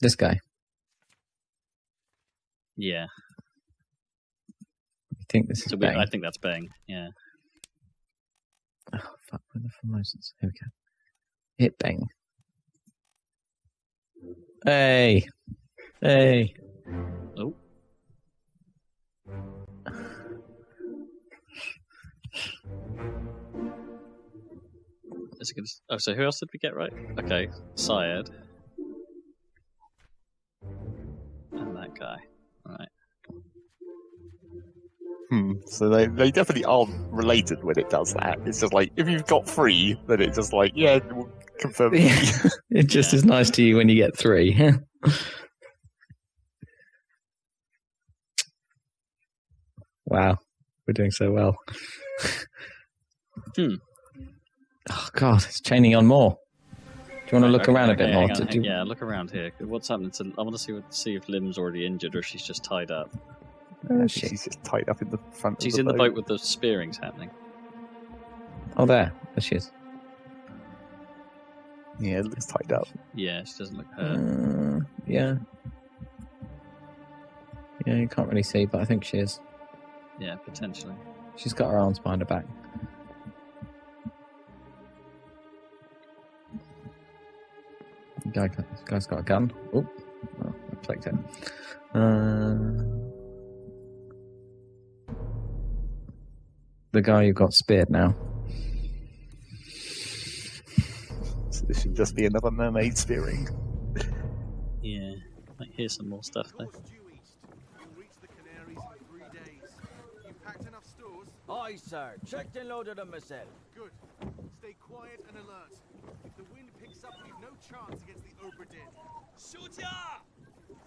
This guy. Yeah. You think this is So Bang? I think that's Beng. Yeah. Oh fuck! Where the Formosans? Here we go. Hit Bang. Hey. Oh. Is it gonna... Oh, so who else did we get right? Okay, Syed. And that guy. Right. So they definitely aren't related when it does that. It's just like, if you've got 3, then it's just like, yeah, we'll confirm. Yeah. It just is nice to you when you get 3. Wow, we're doing so well. Oh God, it's chaining on more. Do you want to look around a bit more? Hang on, yeah, look around here. What's happening to... I want to see if Lim's already injured or if she's just tied up. Oh, She's just tied up in the front She's of in the the boat. boat with the spearings happening. Oh, there she is. Yeah, it looks tied up. Yeah, she doesn't look hurt. Yeah. Yeah, you can't really see, but I think she is. Yeah, potentially. She's got her arms behind her back. This guy's got a gun. Oh, I clicked it. The guy who got speared now. So this should just be another mermaid spearing. Yeah, might hear some more stuff though. Course due east. You'll reach the Canaries in 3 days. You packed enough stores? Aye, sir. Checked and loaded them myself. Good. Stay quiet and alert. If the wind picks up, we've no chance against the Obra Dinn. 休假，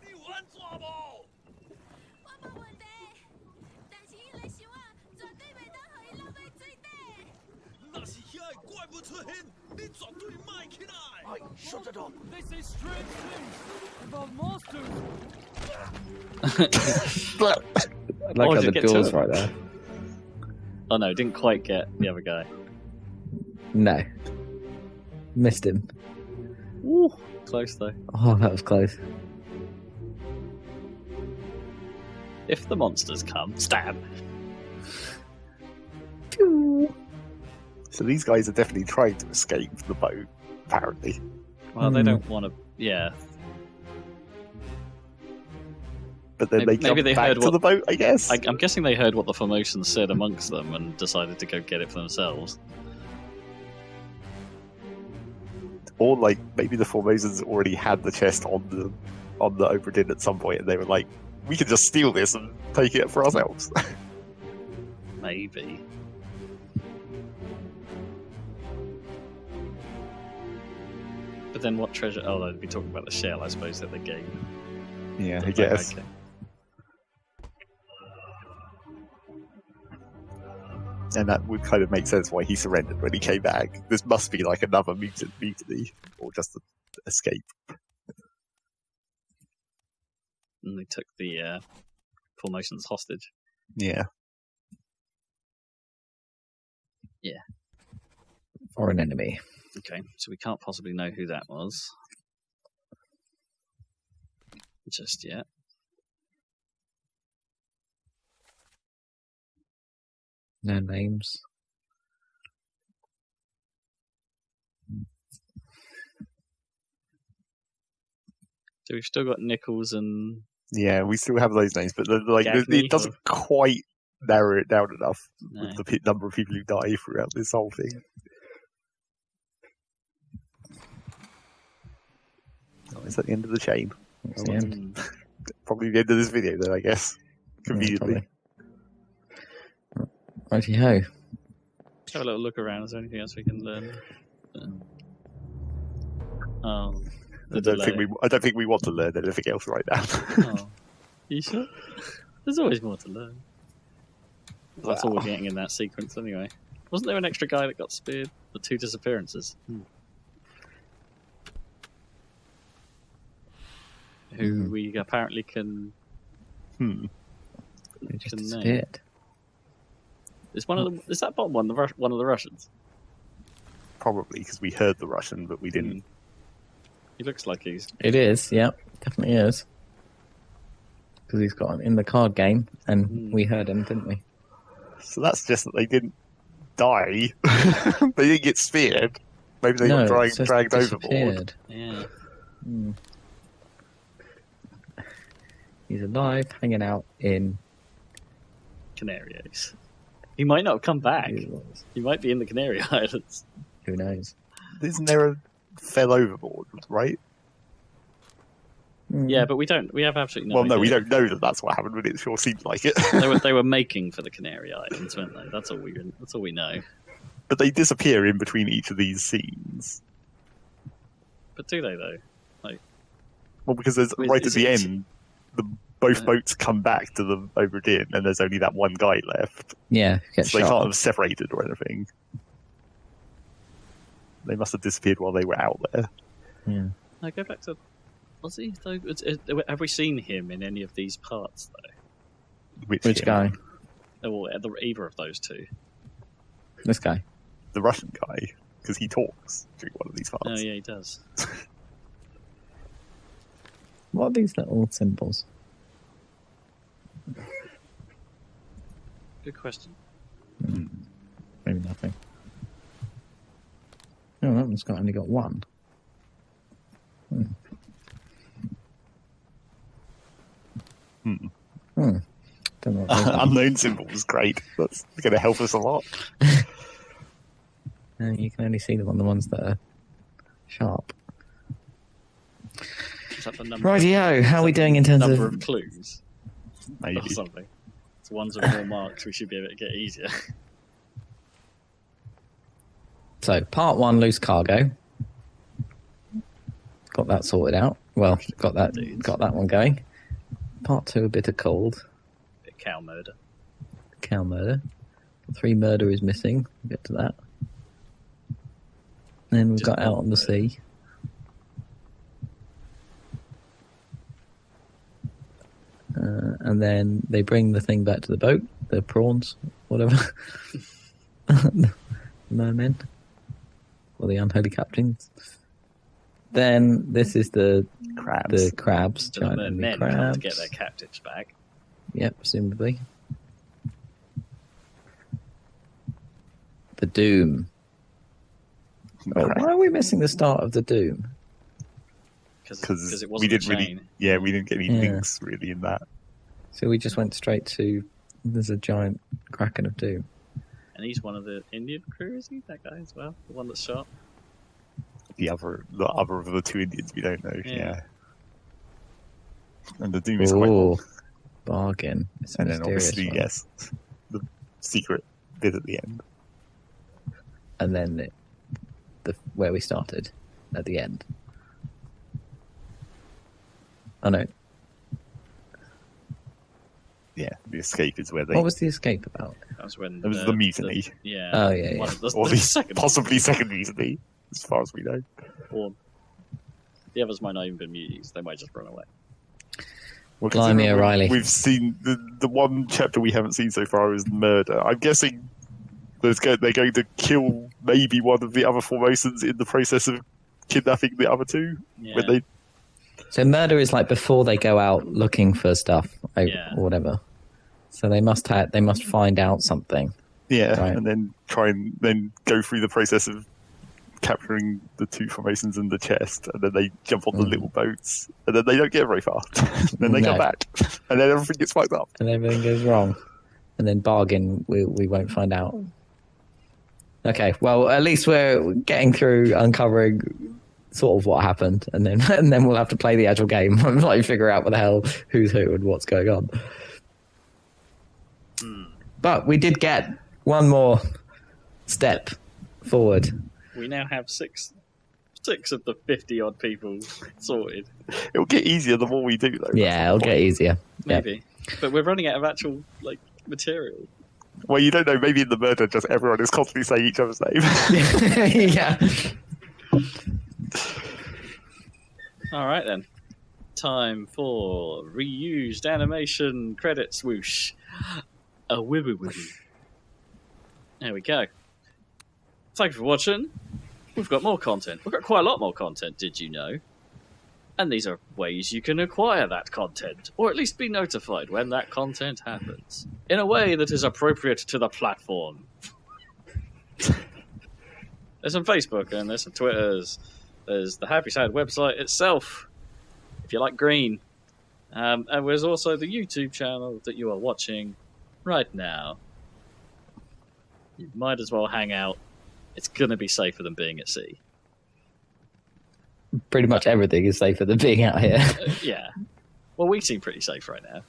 你玩抓不？我冇问题，但是伊来想啊，绝对袂当互伊落去水底。那是遐个怪物出现，你绝对卖起来。 Aye, shut it up. They say strange things about monsters. I like Oh, how did the it get to door's him? right there. Oh no, didn't quite get the other guy. No. Missed him. Ooh, close though. Oh, that was close. If the monsters come, stab. So these guys are definitely trying to escape from the boat, apparently. Well, they don't want to. Yeah, But then Maybe they jump they back heard to what- the boat, I guess. I'm guessing they heard what the Formosans said amongst them and decided to go get it for themselves. Or like maybe the Formosans already had the chest on the Obra Dinn at some point, and they were like, "We can just steal this and take it for ourselves." Maybe. But then what treasure? Oh, they'd be talking about the shell, I suppose, that they gave. Yeah, I guess. Okay. And that would kind of make sense why he surrendered when he came back. This must be like another mutiny, or just an escape. And they took the Formosans hostage. Yeah. Or an enemy. Okay, so we can't possibly know who that was just yet. No names. So we've still got Nichols and Yeah, we still have those names, but Gagney, it doesn't quite narrow it down enough No. with the number of people who die throughout this whole thing. Oh, is that the end of the chain? That's the end. Probably the end of this video, then, I guess. Conveniently. Righty ho. have a little look around. Is there anything else we can learn? Oh, I don't think we want to learn anything else right now. Oh, you sure? There's always more to learn. That's all we're getting in that sequence anyway. Wasn't there an extra guy that got speared? The 2 disappearances. Who we apparently can... They just Can name. disappeared. Is one of them? Is that bottom one one of the Russians? Probably because we heard the Russian, but we didn't. He looks like he's. It is, yeah, definitely is. Because he's got him in the card game, and we heard him, didn't we? So that's just that they didn't die. They didn't get speared. Maybe they got it says dragged overboard. disappeared. Yeah. He's alive, hanging out in... Canarios. He might not have come back. He might be in the Canary Islands. Who knows? Isn't there a fell overboard, right? Yeah, but we don't. We have absolutely no. Well, no, idea. we don't know that that's what happened, but it sure seemed like it. They were making for the Canary Islands, weren't they? That's all we know. But they disappear in between each of these scenes. But do they though? Like, well, because there's Is- right is at the it- end, both boats come back to the Obra Dinn, and there's only that one guy left. Yeah, gets So they shot. can't have separated or anything. They must have disappeared while they were out there. Yeah. I go back to. Was he though? Have we seen him in any of these parts though? Which him? guy? Or either of those two? This guy. The Russian guy, because he talks during one of these parts. Oh yeah, he does. What are these little symbols? Good question. Maybe nothing. Oh, that one's only got one. Don't know what those are. Unknown symbol was great. That's going to help us a lot. You can only see them on the ones that are sharp. Is that the number? Rightio, how are we doing in terms Number of... of clues or Maybe. something. It's ones with more marks. We should be able to get easier. So, part 1, loose cargo. Got that sorted out. Well, got that one going. Part 2, a bit of cold. Bit cow murder. Cow murder. 3, murder is missing. We'll get to that. Then we've Just got out one on the murder. sea. And then they bring the thing back to the boat, the prawns, whatever. The mermen. Or the unholy captains. Then this is the crabs. So the giant enemy men come crabs. to get their captives back. Yep, presumably. The Doom. Oh, why are we missing the start of the Doom? Because it wasn't we didn't a really, chain. we didn't get any Yeah. links really in that. So we just went straight to there's a giant kraken of Doom. And he's one of the Indian crew, is he? That guy as well? The one that's shot? The other of the 2 Indians we don't know. Yeah. Yeah. And the Doom is quite long. Oh, bargain. It's a And then mysterious obviously, one. yes, the secret bit at the end. And then where we started at the end. Oh no. Yeah, the escape is where they. What was the escape about? That was when It was the mutiny. yeah. Oh, yeah, one yeah. of the, or the the second possibly second mutiny, as far as we know. Or the others might not even been muties. They might just run away. Well, Blimey, considering O'Reilly. We've seen the one chapter we haven't seen so far is murder. I'm guessing they're going to kill maybe one of the other Formosans in the process of kidnapping the other 2. Yeah. When they, So murder is like before they go out looking for stuff or whatever. So they must find out something. yeah, Right. and then try and then go through the process of capturing the 2 Formosans in the chest, and then they jump on the little boats, and then they don't get very far. Then they come No. back, and then everything gets fucked up. And everything goes wrong. And then bargain, we won't find out. Okay, well, at least we're getting through uncovering sort of what happened, and then we'll have to play the actual game and like figure out what the hell, who's who, and what's going on. But we did get one more step forward. We now have six of the 50-odd people sorted. It'll get easier the more we do, though. Yeah, it'll get easier. Maybe. But we're running out of actual material. Well, you don't know. Maybe in the murder, just everyone is constantly saying each other's name. Yeah. All right then. Time for reused animation credit swoosh. A wibby wibby. There we go. Thank you for watching. We've got more content. We've got quite a lot more content, did you know? And these are ways you can acquire that content, or at least be notified when that content happens, in a way that is appropriate to the platform. There's some Facebook and there's some Twitters. There's the Happy Salad website itself, if you like green. And there's also the YouTube channel that you are watching right now. You might as well hang out. It's going to be safer than being at sea. Pretty much everything is safer than being out here. Yeah. Well, we seem pretty safe right now.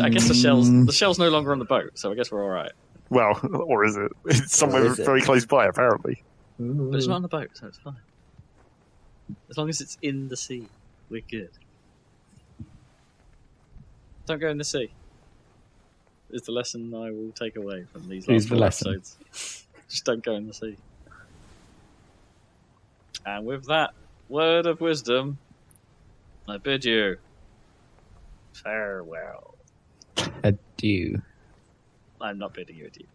I guess the shell's no longer on the boat, so I guess we're all right. Well, or is it? It's somewhere very close by, apparently. But it's not on the boat, so it's fine. As long as it's in the sea, we're good. Don't go in the sea. Is the lesson I will take away from these last 4 episodes. Just don't go in the sea. And with that word of wisdom, I bid you farewell. Adieu. I'm not bidding you adieu.